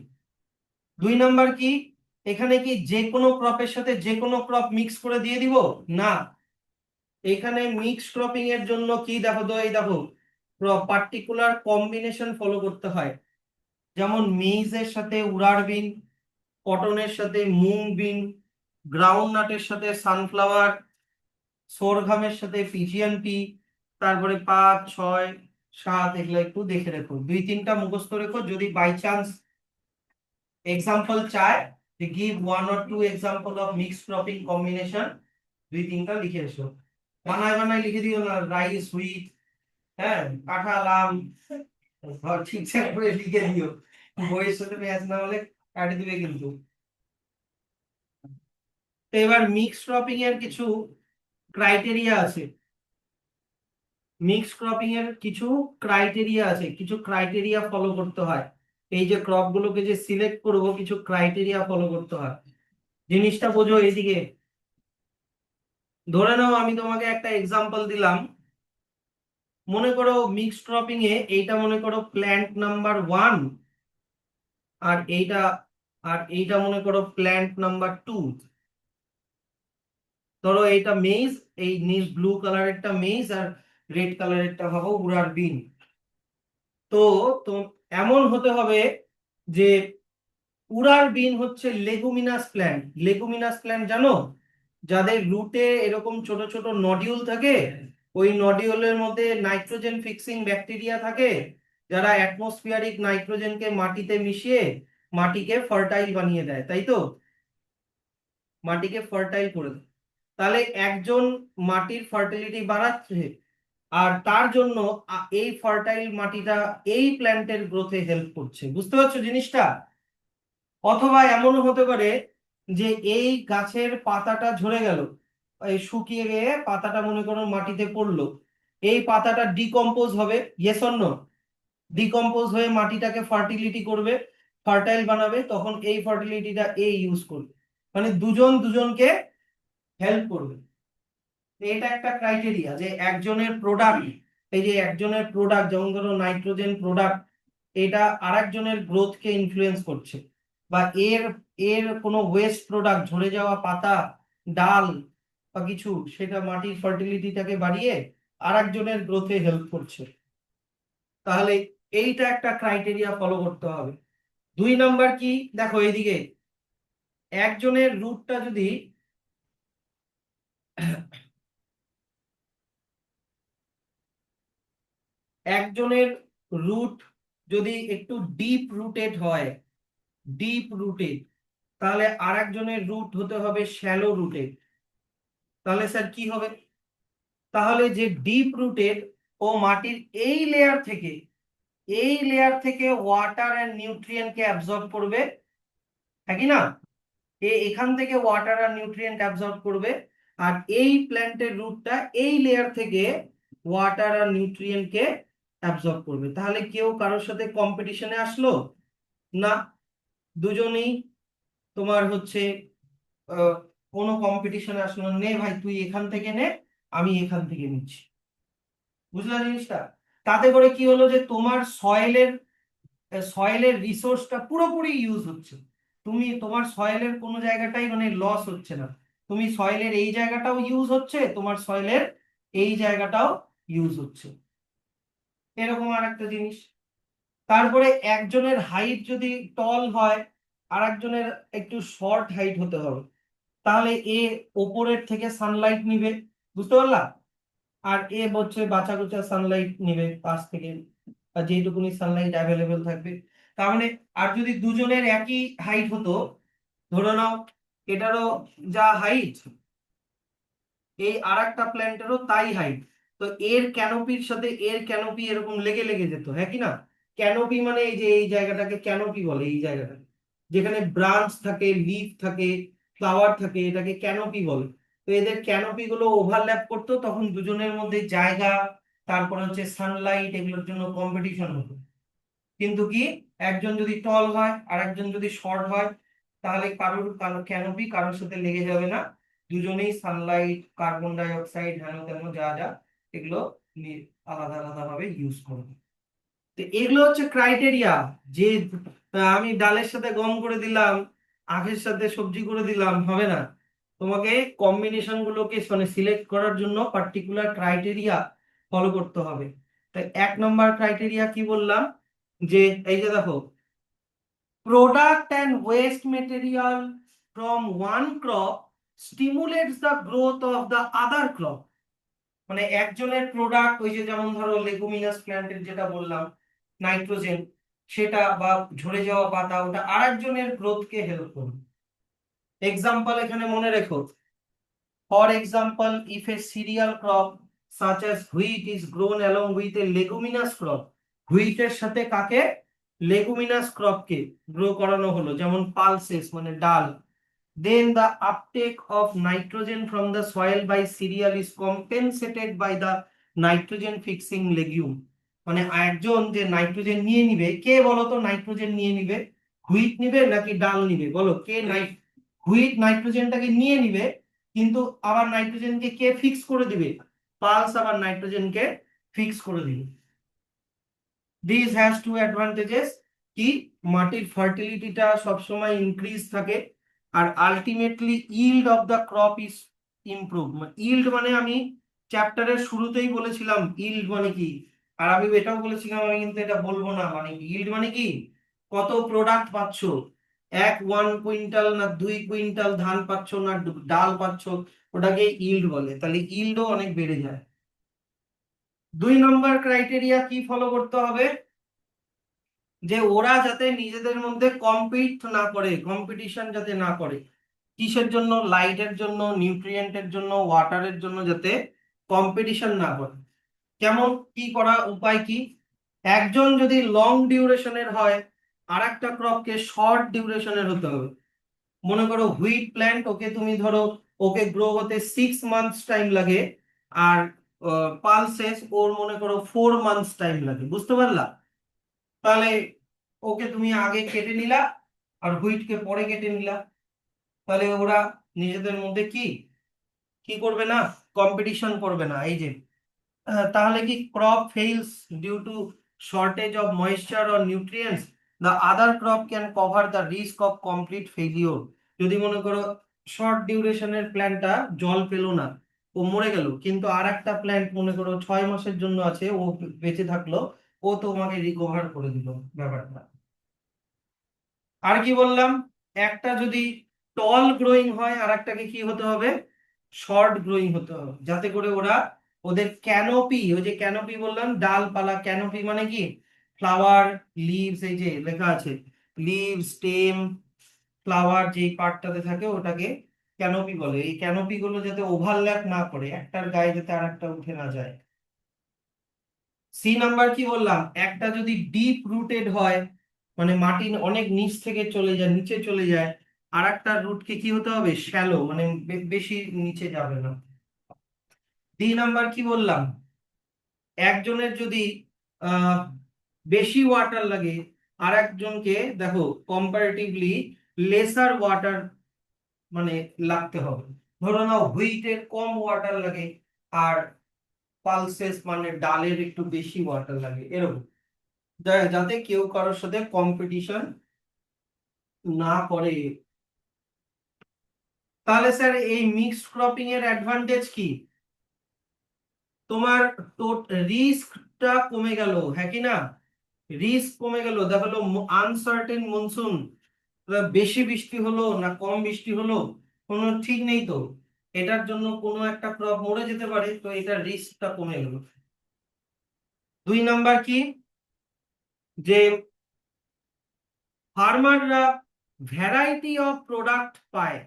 2 নাম্বার কি, এখানে কি যে কোনো ক্রপের সাথে যে কোনো ক্রপ মিক্স করে দিয়ে দিব? না, এখানে মিক্স ক্রপিং এর জন্য কি দেখো তো, এই দেখো পার্টিকুলার কম্বিনেশন ফলো করতে হয়। যেমন মেইজের সাথে উড়ার বিন, কটনের সাথে মুং বিন, গ্রাউন্ড নাটের সাথে সানফ্লাওয়ার, সোরঘামের সাথে পিজিয়ান পি, তারপরে 5, 6, 7 এগুলো একটু দেখে রেখো, 2-3টা মুখস্থ রেখো। যদি বাই চান্স এক্সাম্পল চায় যে give 1 or 2 example of mix cropping combination, 2-3টা লিখে এসো। বানায় বানায় লিখে দিও না, রাইস হুইট, হ্যাঁ, কাঁঠাল আম, ঠিকঠাক করে লিখে দিও, বইয়ের সাথে ম্যাচ না হলে কাটে দিবে কিন্তু। তো এবার মিক্স ক্রপিং এর কিছু ক্রাইটেরিয়া আছে, মিক্স ক্রপিং এর কিছু ক্রাইটেরিয়া আছে, কিছু ক্রাইটেরিয়া ফলো করতে হয়। এই যে ক্রপ গুলোকে যে সিলেক্ট করব, কিছু ক্রাইটেরিয়া ফলো করতে হয়। জিনিসটা বোঝো এইদিকে। ধরে নাও আমি তোমাকে একটা এক্সাম্পল দিলাম, মনে করো মিক্স ক্রপিং এ এইটা মনে করো প্ল্যান্ট নাম্বার 1, আর এইটা মনে করো প্ল্যান্ট নাম্বার 2। ধরো এইটা মেইজ, এই নীল ব্লু কালারেরটা মেইজ, আর রেড কালারেরটা ভাবো উড়ার বিন। তো তো এমন হতে হবে যে উড়ার বিন হচ্ছে লেগুমিনাস প্ল্যান্ট। লেগুমিনাস প্ল্যান্ট জানো, যাদের রুটে এরকম ছোট ছোট নডিউল থাকে, ওই নডিউলের মধ্যে নাইট্রোজেন ফিক্সিং ব্যাকটেরিয়া থাকে, যারা অ্যাটমসফিয়ারিক নাইট্রোজেনকে মাটিতে মিশিয়ে মাটিকে ফার্টাইল বানিয়ে দেয়, তাই তো, মাটিকে ফার্টাইল করে দেয়। তাহলে একজন মাটির ফার্টিলিটি বাড়াচ্ছে, আর তার জন্য এই ফার্টাইল মাটিটা এই প্ল্যান্টের গ্রোথে হেল্প করছে। বুঝতে পারছো জিনিসটা? অথবা এমনও হতে পারে যে এই গাছের পাতাটা ঝরে গেল, এই শুকিয়ে গিয়ে পাতাটা মনে করো মাটিতে পড়লো, এই পাতাটা ডিকম্পোজ হবে, ইয়েস অর নো? ডিকম্পোজ হয়ে মাটিটাকে ফার্টিলিটি করবে, ফার্টাইল বানাবে, তখন এই ফার্টিলিটিটা এই ইউজ করবে, মানে দুজন দুজনকে হেল্প করবে। এটা একটা ক্রাইটেরিয়া যে একজনের প্রোডাক্ট, এই যে একজনের প্রোডাক্ট যেমন ধরো নাইট্রোজেন প্রোডাক্ট, এটা আরেকজনের গ্রোথকে ইনফ্লুয়েন্স করছে, বা এর এর কোনো ওয়েস্ট প্রোডাক্ট, ঝরে যাওয়া পাতা, ডাল বা কিছু, সেটা মাটির ফার্টিলিটিটাকে বাড়িয়ে আরেকজনের গ্রোথে হেল্প করছে। তাহলে এইটা একটা ক্রাইটেরিয়া ফলো করতে হবে। 2 নাম্বার কি, দেখো এইদিকে একজনের রুটটা যদি একজনের রুট যদি একটু ডিপ রুটেড হয়, ডিপ রুটেড, তাহলে আরেকজনের রুট হতে হবে শ্যালো রুটেড। তাহলে স্যার কি হবে? তাহলে যে ডিপ রুটেড, ও মাটির এই লেয়ার থেকে ওয়াটার এন্ড নিউট্রিয়েন্টকে অ্যাবজর্ব করবে, হ্যাঁ কি না? এখান থেকে ওয়াটার আর নিউট্রিয়েন্ট অ্যাবজর্ব করবে, আর এই প্ল্যান্টের রুটটা এই লেয়ার থেকে ওয়াটার আর নিউট্রিয়েন্টকে অ্যাবজর্ব করবে। তাহলে কেউ কারোর সাথে কম্পিটিশনে আসলো না, দুজনেই তোমার হচ্ছে আহ, কোনো কম্পিটিশনে আসলো না, নে ভাই তুই এখান থেকে নে, আমি এখান থেকে নিচ্ছি। বুঝলা জিনিসটা? তাতে করে কি হলো যে তোমার সয়েলের রিসোর্সটা পুরোপুরি ইউজ হচ্ছে, তুমি তোমার সয়েলের কোনো জায়গাটাই মানে লস হচ্ছে না, তুমি সয়েলের এই জায়গাটাও ইউজ হচ্ছে, তোমার সয়েলের এই জায়গাটাও ইউজ হচ্ছে। এরকম আর একটা জিনিস। তারপরে একজনের হাইট যদি টল হয়, আর একজনের একটু শর্ট হাইট হতে হবে, তাহলে এ ওপরের থেকে সানলাইট নিবে, বুঝতে পারলা, আর এ হচ্ছে বাঁচা গোছা সানলাইট নিবে পাশ থেকে, আর যেটুকুনি সানলাইট অ্যাভেলেবেল থাকবে। তার মানে, আর যদি দুজনের একই হাইট হতো, ধরে নাও এটারও যা হাইট, এই আর একটা প্ল্যান্টেরও তাই হাইট, তো এর ক্যানোপির সাথে এর ক্যানোপি এরকম লেগে লেগে যেত, হ্যাঁ কি না? ক্যানোপি মানে এই যে এই জায়গাটাকে ক্যানোপি বলে, এই জায়গাটাকে যেখানে ব্রাঞ্চ থাকে, লিফ থাকে, ফ্লাওয়ার থাকে, এটাকে ক্যানোপি বলে। তো এদের ক্যানোপি গুলো ওভারল্যাপ করতো, তখন দুজনের মধ্যে জায়গা তারপর হচ্ছে সানলাইট, এগুলোর জন্য কম্পিটিশন হতো। কিন্তু কি, একজন যদি টল হয় আর একজন যদি শর্ট হয়, তাহলে কারোর ক্যানোপি কারোর সাথে লেগে যাবে না, দুজনেই সানলাইট, কার্বন ডাই অক্সাইড, হেন তেন যা যা এগুলো আলাদা আলাদা ভাবে ইউজ করবে। তো এগুলো হচ্ছে ক্রাইটেরিয়া, যে আমি ডালের সাথে গম করে দিলাম, আখের সাথে সবজি করে দিলাম, হবে না। তোমাকে কম্বিনেশন গুলোকে মানে সিলেক্ট করার জন্য পার্টিকুলার ক্রাইটেরিয়া ফলো করতে হবে। তো 1 নম্বর ক্রাইটেরিয়া কি বললাম, যে এই যে দেখো, product and waste material from one crop stimulates the growth of the other crop. মানে একজনের প্রোডাক্ট, ওই যে যেমন ধরো লেগুমিনাস প্ল্যান্টের যেটা বললাম, নাইট্রোজেন, সেটা বা ঝরে যাওয়া পাতা, ওটা আরেকজনের গ্রোথকে হেল্প করবে। এক্সাম্পল এখানে মনে রেখো, for example if A serial crop such as wheat is grown along with a leguminous crop, হুইটের সাথে কাকে, লেগুমিনাস ক্রপকে গ্রো করানো হলো, যেমন পালসেস মানে ডাল, then the uptake of nitrogen from the soil by cereal is compensated by the nitrogen fixing legume। মানে একজন যে নাইট্রোজেন নিয়ে নিবে, কে বলো তো নাইট্রোজেন নিয়ে নিবে, হুইট নিবে নাকি ডাল নিবে, বলো কে হুইট নাইট্রোজেনটাকে নিয়ে নিবে, কিন্তু আবার নাইট্রোজেনকে কে ফিক্স করে দিবে, পালস আবার নাইট্রোজেনকে ফিক্স করে দিবে। দিস হ্যাজ টু অ্যাডভান্টেজেস, কি, মাটির ফার্টিলিটিটা সবসময় ইনক্রিজ থাকে, আর ultimately yield of the crop is improve. Yield মানে আমি চ্যাপ্টারের শুরুতেই বলেছিলাম ইল্ড মানে কি, আর আমি এটাও বলেছিলাম, আমি কিন্তু এটা বলবো না, মানে ইল্ড মানে কি, কত প্রোডাক্ট পাচ্ছ, 1 কুইন্টাল না 2 কুইন্টাল ধান পাচ্ছ না ডাল পাচ্ছ, ওটাকে ইল্ড বলে। তাহলে ইল্ডও অনেক বেড়ে যায়। 2 নম্বর ক্রাইটেরিয়া কি ফলো করতে হবে, যে ওরা যাতে নিজেদের মধ্যে কম্পিট না করে, কম্পিটিশন যাতে না করে। কিসের জন্য, লাইটের জন্য, নিউট্রিয়েন্টের জন্য, ওয়াটারের জন্য, যাতে কম্পিটিশন না করে। কেমন কি করা, উপায় কি, একজন যদি লং ডিউরেশনের হয়, আর একটা ক্রপকে শর্ট ডিউরেশনের হতে হবে। মনে করো হুইট প্ল্যান্ট, ওকে তুমি ধরো, ওকে গ্রো হতে 6 মান্থস টাইম লাগে, আর পালসেস ওর মনে করো 4 মান্থস টাইম লাগে, বুঝতে পারলা। তাহলে ওকে তুমি আগে কেটে নিলা আর হুইটকে পরে কেটে নিলা, তাহলে ওরা নিজেদের মধ্যে কি কি করবে না, কম্পিটিশন করবে না। এই যে তাহলে কি, crop fails due to shortage of moisture or nutrients, the other crop can cover the risk of complete failure. যদি মনে করো শর্ট ডিউরেশনের প্ল্যান্টটা জল পেলো না, ও মরে গেল, কিন্তু আর একটা প্ল্যান্ট মনে করো 6 মাসের জন্য আছে, ও বেঁচে থাকলো, ও তোমাকে রিকভার করে দিল ব্যাপারটা। আর কি বললাম, একটা যদি টল গ্রোয়িং হয়, আর একটাকে কি হতে হবে, শর্ট গ্রোয়িং হতে হবে, যাতে করে ওরা ওদের ক্যানোপি, ওই যে ক্যানোপি বললাম ডালপালা, ক্যানোপি মানে কি, ফ্লাওয়ার, লিভস, এই যে লেখা আছে লিভ, স্টেম, ফ্লাওয়ার, যে পার্টটাতে থাকে ওটাকে ক্যানোপি বলে। এই ক্যানোপি গুলো যাতে ওভারল্যাপ না করে, একটার গায়ে যাতে আর একটা উঠে না যায়। সি নাম্বার কি বললাম, একটা যদি ডিপ রুটেড হয়, মানে মাটির অনেক নিচ থেকে চলে যায়, নিচে চলে যায়, আর একটা রুটকে কি হতে হবে, শ্যালো, মানে বেশি নিচে যাবে না। 3 নাম্বার কি বললাম, একজনের যদি আহ বেশি ওয়াটার লাগে, আর একজনকে দেখো কম্পারেটিভলি লেসার ওয়াটার মানে লাগতে হবে। ধরো নাও হুইটের কম ওয়াটার লাগে, আর পালসেস মানে ডালের একটু বেশি ওয়াটার লাগে, এরকম, যাতে কেউ কারোর সাথে কম্পিটিশন না করে। তাহলে স্যার এই মিক্সড ক্রপিং এর অ্যাডভান্টেজ কি, তোমার তো রিস্কটা কমে গেল, হ্যাঁ কি না, রিস্ক কমে গেল। দেখো আনসার্টেন মনসুন, বেশি বৃষ্টি হলো না কম বৃষ্টি হলো কোনো ঠিক নেই, তো এটার জন্য কোনো একটা ক্রপ মরে যেতে পারে, তো এটার রিস্কটা কমে গেল। 2 নাম্বার কি, যে ফার্মাররা ভ্যারাইটি অফ প্রোডাক্ট পায়,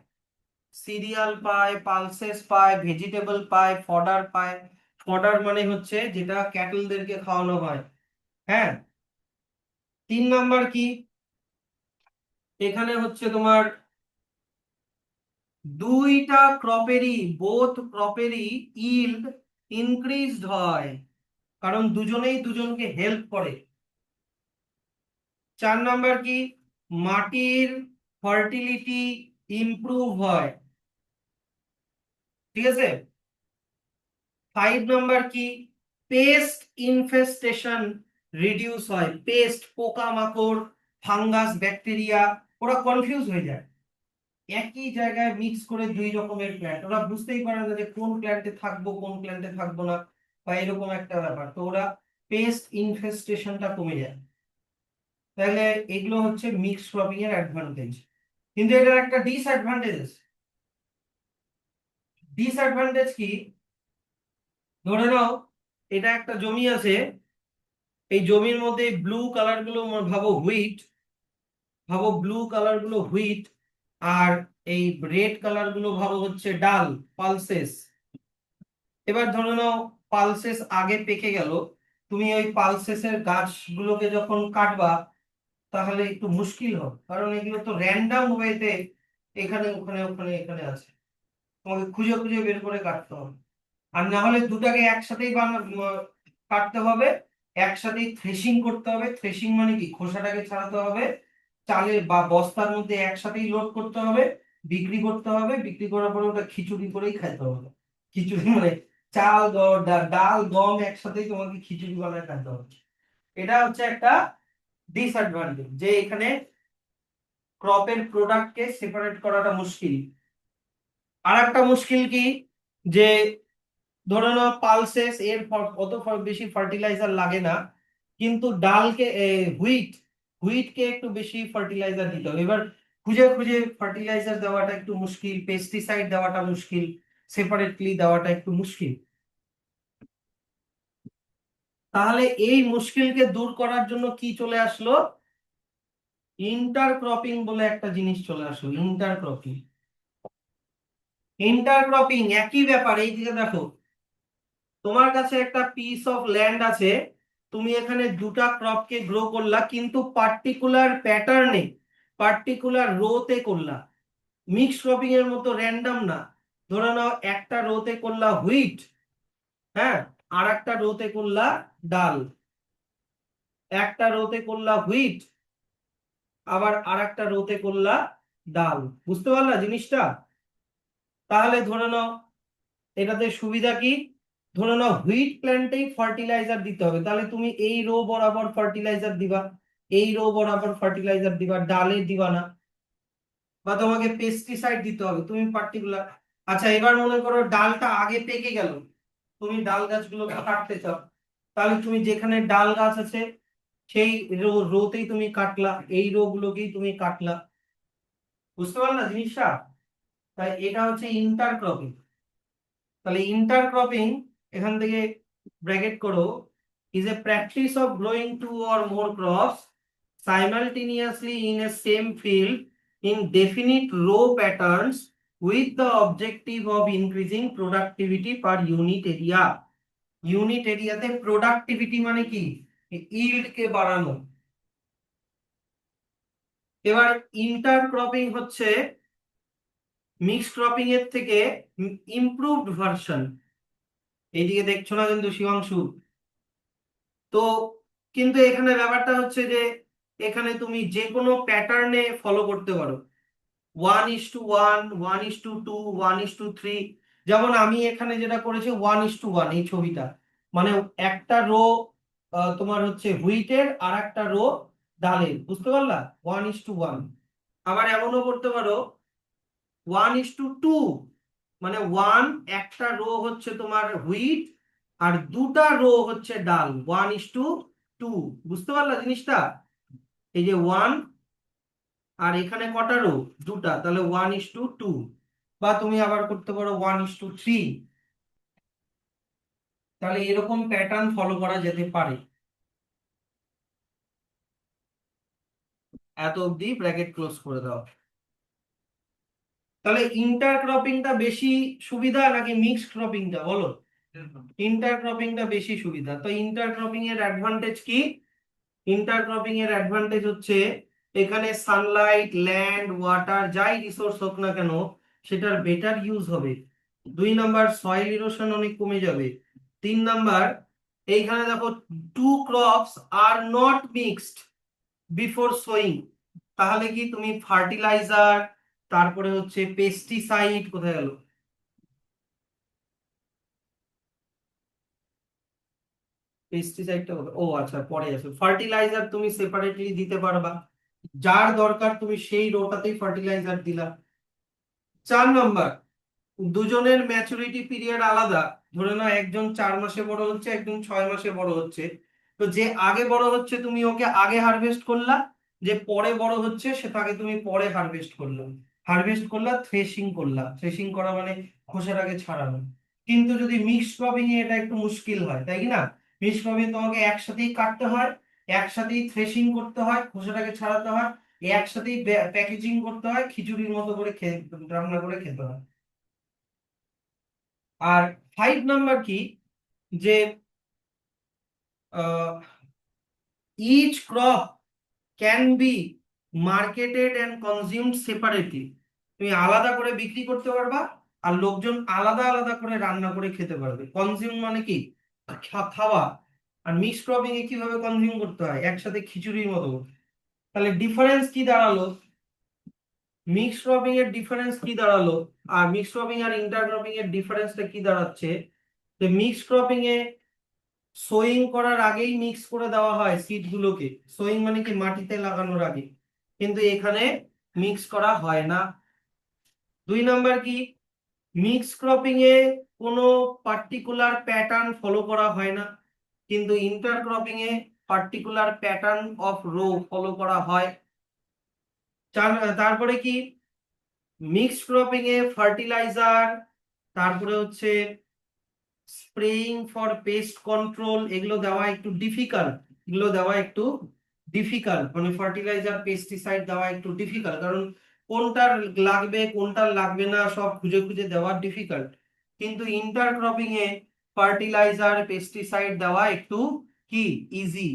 সিরিয়াল পায়, পালসেস পায়, ভেজিটেবল পায়, ফডার পায়। ফডার মানে হচ্ছে যেটা ক্যাটলদেরকে খাওয়ানো হয়। হ্যাঁ। 3 নাম্বার কি, এখানে হচ্ছে তোমার বোথ ক্রপেরই ইল্ড ইনক্রিজড হয়। কারণ দুজনেই দুজনকে হেল্প করে। 4 নাম্বার কি, মাটির ফার্টিলিটি ইমপ্রুভ হয়, ঠিক আছে। 5 নাম্বার কি, পেস্ট ইনফেস্টেশন রিডিউস হয়। পেস্ট, পোকামাকড়, ফাঙ্গাস, ব্যাকটেরিয়া, ওরা কনফিউজ হয়ে যায়। একই জায়গায় মিক্স করে দুই রকমের প্ল্যান্ট, ওরা বুঝতেই পারে না যে কোন প্ল্যান্টে থাকবো কোন প্ল্যান্টে থাকবো না, বা এরকম একটা ব্যাপার। তো ওরা পেস্ট ইনফেস্টেশনটা কমে যায়। তাহলে এগুলো হচ্ছে মিক্স ক্রপিং এর অ্যাডভান্টেজ। কিন্তু এটার একটা ডিসঅ্যাডভান্টেজ আছে। ডিসঅ্যাডভান্টেজ কি, ধরে নাও এটা একটা জমি আছে, এই জমির মধ্যে ব্লু কালার গুলো ভাবো হুইট, ভাবো ব্লু কালার গুলো হুইট, আর এই রেড কালার গুলো ভাবো হচ্ছে ডাল, পালসেস। এবার ধরে নাও পালসেস আগে পেকে গেল, তুমি ওই পালসেসের গাছগুলোকে যখন কাটবা তাহলে একটু মুশকিল হবে, কারণ এগুলো তো র্যান্ডম ওয়েতে এখানে ওখানে ওখানে এখানে আছে, তোমাকে খুঁজে খুঁজে বের করে কাটতে হবে। আর না হলে দুটাকে একসাথেই কাটতে হবে, একসাথেই থ্রেশিং করতে হবে। থ্রেশিং মানে কি, খোসাটাকে ছাড়াতে হবে, চালে বা বস্তার মধ্যে একসাথেই লোড করতে হবে, বিক্রি করতে হবে, বিক্রি করার পরে ওটা খিচুড়ি করেই খাইতে হবে। খিচুড়ি মানে চাল ডাল গম একসাথেই তোমাকে খিচুড়ি বানায় খাইতে হবে। এটা হচ্ছে একটা ডিসঅ্যাডভান্টেজ, যে এখানে ক্রপের প্রোডাক্টকে সেপারেট করাটা মুশকিল। আর একটা মুশকিল কি, যে ধরে নাও পালসেস এর অত বেশি ফার্টিলাইজার লাগে না, কিন্তু ডালকে হুইট হুইটকে একটু বেশি ফার্টিলাইজার দিতে হবে। এবার খুঁজে খুঁজে ফার্টিলাইজার দেওয়াটা একটু মুশকিল, পেস্টিসাইড দেওয়াটা মুশকিল, সেপারেটলি দেওয়াটা একটু মুশকিল। তাহলে এই মুশকিলকে দূর করার জন্য কি চলে আসলো, ইন্টারক্রপিং বলে একটা জিনিস চলে আসলো। ইন্টারক্রপিং, ইন্টারক্রপিং একই ব্যাপার। এই দিকে দেখো, তোমার কাছে একটা পিস অফ ল্যান্ড আছে, তুমি এখানে দুটা ক্রপকে গ্রো করলা, কিন্তু পার্টিকুলার প্যাটার্নে, পার্টিকুলার রোতে করলা। মিক্স ক্রপিং এর মতো র্যান্ডম না। ধরে নাও একটা রোতে করলা হুইট, হ্যাঁ, আর একটা রোতে করলা ডাল, একটা রোতে করলা হুইট, আবার আর একটা রোতে করলা ডাল। বুঝতে পারলা জিনিসটা? তাহলে ধরে নাও এটাতে সুবিধা কি, ধরে নাও হুইট প্ল্যান্টেই ফার্টিলাইজার দিতে হবে, তাহলে তুমি এই রো বরাবর ফার্টিলাইজার দিবা, এই রো বরাবর ফার্টিলাইজার দিবা, ডালে দিবা না। বা তোমাকে পেস্টিসাইড দিতে হবে, তুমি পার্টিকুলার। আচ্ছা এবার মনে করো ডালটা আগে পেকে গেল, তুমি ডাল গাছগুলোকে কাটতে চাও, তাহলে তুমি যেখানে ডাল গাছ আছে সেই রোতেই তুমি কাটলা, এই রো গুলোকেই তুমি কাটলা। বুঝতে পারলা জিনিসটা? তাই এটা হচ্ছে ইন্টারক্রপিং। তাহলে ইন্টারক্রপিং, এখান থেকে ব্র্যাকেট করো, is a practice of growing two or more crops simultaneously in a same field in definite row patterns with the objective of increasing productivity per unit area. Unit এরিয়াতে productivity মানে কি, yield কে বাড়ানো। এবার intercropping হচ্ছে mix cropping এর থেকে improved version. এইদিকে দেখছো না কিন্তু শিবাংশু? তো কিন্তু এখানে ব্যাপারটা হচ্ছে যে এখানে তুমি যে কোনো প্যাটার্নে ফলো করতে পারো, 1:1, 1:2, 1:3। যেমন আমি এখানে যেটা করেছি 1:1, এই ছবিটা মানে একটা রো তোমার হচ্ছে হুইটের আর একটা রো ডালের, বুঝতে পারলা? 1:1। আবার এমনও করতে পারো 1:2, মানে একটা রো হচ্ছে তোমার হুইট আর দুটা রো হচ্ছে ডাল, 1:2। বুঝতে পারলা জিনিসটা? এই যে 1, আর এখানে কটা রো, দুটা, তাহলে 1:2। বা তুমি আবার করতে পারো 1:3। তাহলে এরকম প্যাটার্ন ফলো করা যেতে পারে। এত অবধি ব্র্যাকেট ক্লোজ করে দাও। তাহলে ইন্টারক্রপিংটা বেশি সুবিধা নাকি মিক্সড ক্রপিংটা, বলো? ইন্টারক্রপিংটা বেশি সুবিধা। তো ইন্টারক্রপিং এর অ্যাডভান্টেজ কি, ইন্টারক্রপিং এর অ্যাডভান্টেজ হচ্ছে এখানে সানলাইট, ল্যান্ড, ওয়াটার, যাই রিসোর্স হোক না কেন সেটার বেটার ইউজ হবে। 2 নাম্বার, সয়েল ইরোশন অনেক কমে যাবে। 3 নাম্বার, এইখানে দেখো two crops are not mixed before sowing, তাহলে কি তুমি ফার্টিলাইজার, তারপরে হচ্ছে পেস্টিসাইড, কোথায় গেল, পেস্টিসাইডটা ও আচ্ছা পরে আছে, ফার্টিলাইজার তুমি সেপারেটলি দিতে পারবা, যার দরকার তুমি সেই রোটাতেই ফার্টিলাইজার দিলা। 4 নাম্বার, দুজনের ম্যাচুরিটি পিরিয়ড আলাদা, ধরে নাও একজন 4 মাসে বড় হচ্ছে, একজন 6 মাসে বড় হচ্ছে, তো যে আগে বড় হচ্ছে তুমি ওকে আগে হারভেস্ট করলা, যে পরে বড় হচ্ছে সেটাকে তুমি পরে হারভেস্ট করলো, হারভেস্ট করলা, থ্রেশিং করলা, থ্রেশিং করা মানে খোসাটাকে ছাড়ানো। কিন্তু যদি মিক্সড ক্রপিং এ এটা একটু মুশকিল হয়, তাই কি না? মিক্সড ক্রপিং তোমাকে একসাথেই কাটতে হয়, একসাথেই থ্রেশিং করতে হয়, খোসাটাকে ছাড়াতে হয়, একসাথেই প্যাকেজিং করতে হয়, খিচুড়ির মতো করে রান্না করে খেতে হয়। আর 5 নাম্বার কি, যে each crop can be marketed and consumed separately, তুমি আলাদা করে বিক্রি করতে পারবা, আর লোকজন আলাদা আলাদা করে রান্না করে খেতে পারবে। কনজিউম মানে কি, খাওয়া। আর মিক্স ক্রপিং এ কিভাবে কনজিউম করতে হয়, একসাথে খিচুড়ির মতো। তাহলে ডিফারেন্স কি দাঁড়ালো, মিক্স ক্রপিং এর ডিফারেন্স কি দাঁড়ালো, আর মিক্স ক্রপিং আর ইন্টারক্রপিং এর ডিফারেন্সটা কি দাঁড়াচ্ছে, যে মিক্স ক্রপিং এ সোয়িং করার আগেই মিক্স করে দেওয়া হয় সিড গুলোকে, সোয়িং মানে কি মাটিতে লাগানোর আগে, কিন্তু এখানে মিক্স করা হয় না। 2 নাম্বার কি, মিক্স ক্রপিং এ কোনো পার্টিকুলার প্যাটার্ন ফলো করা হয় না, কিন্তু intercropping a particular pattern of rho follow করা হয়। তারপরে কি, মিক্স ক্রপিং এ ফার্টিলাইজার, তারপরে হচ্ছে স্প্রেইং ফর পেস্ট কন্ট্রোল, এগুলো দেওয়া একটু ডিফিকাল্ট, এগুলো দেওয়া একটু ডিফিকাল্ট, মানে ফার্টিলাইজার পেস্টিসাইড দেওয়া একটু ডিফিকাল্ট, কারণ কোনটার লাগবে কোনটার লাগবে না সব খুঁজে খুঁজে দেওয়া ডিফিকাল্ট। কিন্তু ইন্টারক্রপিং এ ফার্টিলাইজার পেস্টিসাইড দেওয়া একটু কি ইজি।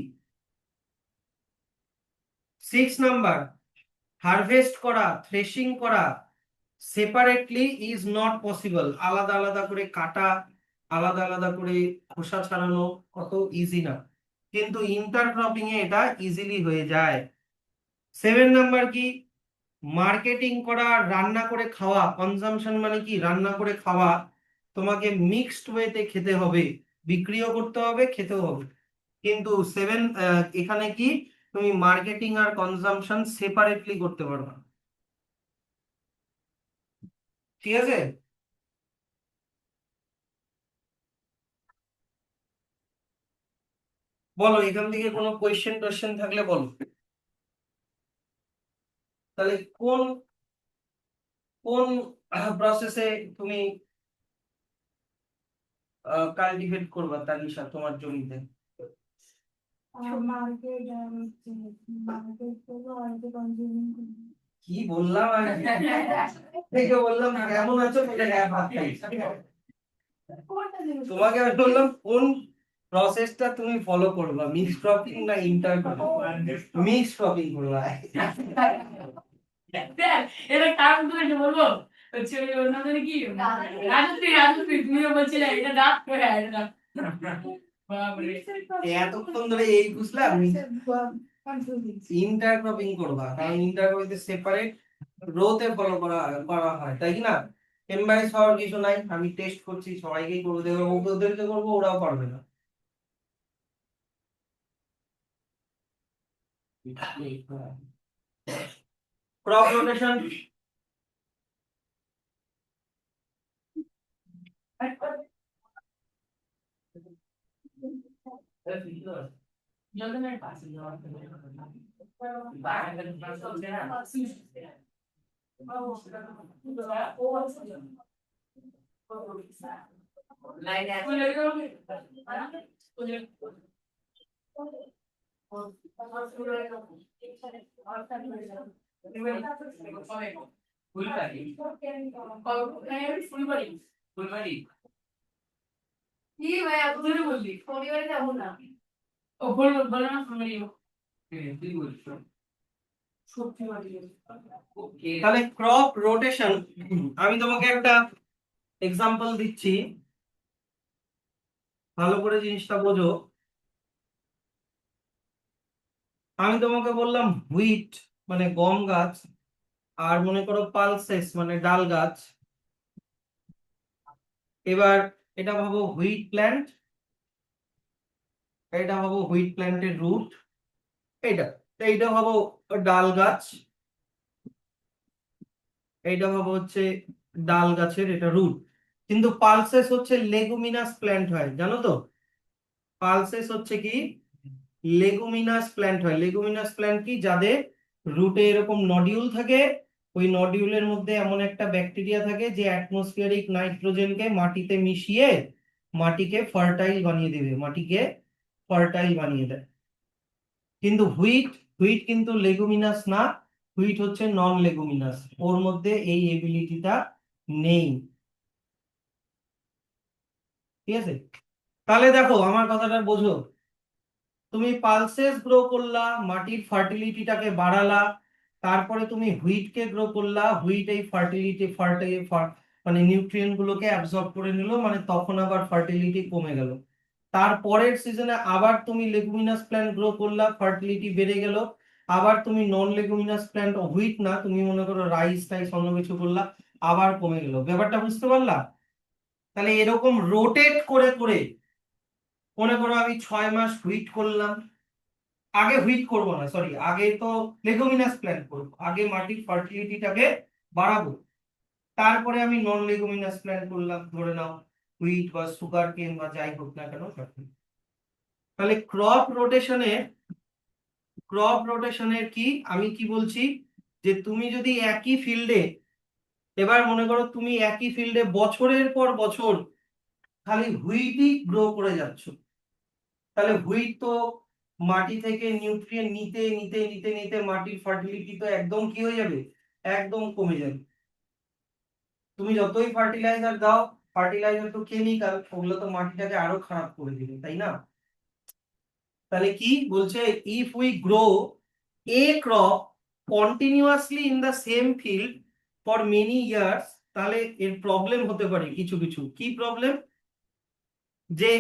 6 নাম্বার, হারভেস্ট করা, থ্রেশিং করা সেপারেটলি ইজ নট পসিবল, আলাদা আলাদা করে কাটা, আলাদা আলাদা করে খোসা ছাড়ানো কত ইজি না, কিন্তু ইন্টারক্রপিং এ এটা ইজিলি হয়ে যায়। 7 নাম্বার কি, মার্কেটিং করা, রান্না করে খাওয়া, কনজাম্পশন মানে কি রান্না করে খাওয়া, তোমাকে মিক্সড ওয়েতে খেতে হবে, বিক্রিও করতে হবে, খেতেও হবে। কিন্তু এখানে কি তুমি মার্কেটিং আর কনজাম্পশন সেপারেটলি করতে পারবে, ঠিক আছে? বলো এখান থেকে কোনো কোয়েশ্চেন থাকলে বলো। তাহলে কোন কোন প্রসেসে তুমি কাল্টিভেট করবা তানিশা তোমার জমিতে? কি বললাম আর থেকে বললাম কেমন আছো বলে হ্যাঁ ভাত খাইছি। তোমাকে আমি বললাম কোন প্রসেসটা তুমি ফলো করবা, মিক্স ক্রপিং না ইন্টার ক্রপিং? মিক্স ক্রপিং করবা। এটা কাম করে বলবো হচ্ছে ওই ওনাদের কি রাজশ্রী তুমিও বলছিলে এটা ডাক করে এটা ডাক বাপরে এতক্ষণ ধরে এই বুঝলাম ইন্টার ক্রপিং করবা, কারণ ইন্টার ক্রপিং সেপারেট রোতে ফলো করা করা হয়, তাই কি না? এমবারেস হওয়ার কিছু নাই, আমি টেস্ট করছি, সবাইকেই করবো, দেখবো ওদেরকে করবো ওরাও পারবে না। ক্রপ রোটেশন, জলদিনের পাশে যাওয়া বাইরে চলছে না লাইন ফুলবাড়ি ফুলবাড়ি ফুলবাড়ি কি ভাই এত দূরে বললি পরিবারে যাবো না ও বলবো বলো না ফুলবাড়ি তুই বলিস তাহলে ক্রপ রোটেশন, আমি তোমাকে একটা এক্সাম্পল দিচ্ছি। ভালো করে জিনিসটা বোঝো। আমি তোমাকে বললাম হুইট মানে গম গাছ, আর মনে করো পালসেস মানে ডাল গাছ। এবার এটা ভাবো হুইট প্ল্যান্ট, এটা ভাবো হুইট প্ল্যান্টের রুট, এইটা এইটা ভাবো ডাল গাছ, এইটা ভাবো হচ্ছে ডাল গাছের এটা রুট। কিন্তু পালসেস হচ্ছে লেগুমিনাস প্ল্যান্ট হয়, জানো তো? পালসেস হচ্ছে কি লেগুমিনাস প্ল্যান্ট হয়। লেগুমিনাস প্ল্যান্ট কি, যাদের রুটে এরকম নডিউল থাকে, ওই নডিউলের মধ্যে এমন একটা ব্যাকটেরিয়া থাকে যে অ্যাটমসফিয়ারিক নাইট্রোজেনকে মাটিতে মিশিয়ে মাটিকে ফার্টাইল বানিয়ে দেবে, মাটিকে ফার্টাইল বানিয়ে দেয়। কিন্তু হুইট, হুইট কিন্তু লেগুমিনাস না, হুইট হচ্ছে নন লেগুমিনাস, ওর মধ্যে এই এবিলিটিটা নেই। ঠিক আছে, তাহলে দেখো আমার কথাটা বোঝো। তুমি পালসেস গ্রো করলা, মাটির ফার্টিলিটিটাকে বাড়ালা, তারপরে তুমি হুইট কে গ্রো করলা, হুইট এই ফার্টিলিটি মানে নিউট্রিয়েন্ট গুলোকে অ্যাবজর্ব করে নিল, মানে তখন আবার ফার্টিলিটি কমে গেল। তারপরের সিজনে আবার তুমি লেগুমিনাস প্ল্যান্ট গ্রো করলা, ফার্টিলিটি বেড়ে গেল। আবার তুমি নন লেগুমিনাস প্ল্যান্ট, হুইট না, তুমি মনে করো রাইস টাইস অন্য কিছু করলা, আবার কমে গেল। ব্যাপারটা বুঝতে পারলা? তাহলে এরকম রোটেট করে করে, মনে করো আমি 6 মাস হুইট করলাম, আগে হুইট করব না, সরি, আগে তো লেগুমিনাস প্ল্যান্ট করব, আগে মাটির ফার্টিলিটিটাকে বাড়াবো, তারপরে আমি নন লেগুমিনাস প্ল্যান্ট করলাম, ধরে নাও হুইট বা সুগার কেন বা যাই হোক না কেন সবই। তাহলে ক্রপ রোটেশনের কি আমি কি বলছি, যে তুমি যদি একই ফিল্ডে, এবার মনে করো তুমি একই ফিল্ডে বছরের পর বছর খালি হুইটই গ্রো করে যাচ্ছ, তাহলে হুইট তো মাটি থেকে নিউট্রিয়েন্ট নিতে নিতে নিতে নিতে মাটির ফার্টিলিটি তো একদম কি হয়ে যাবে, একদম কমে যাবে। তুমি যতই ফার্টিলাইজার দাও, ফার্টিলাইজার তো কেমিক্যাল, ওগুলো তো মাটিটাকে আরো খারাপ করে দিবে, তাই না? তাহলে কি বলছে, if we grow a crop continuously in the same field for many years, তাহলে এর প্রবলেম হতে পারে কিছু কিছু। কি প্রবলেম? যে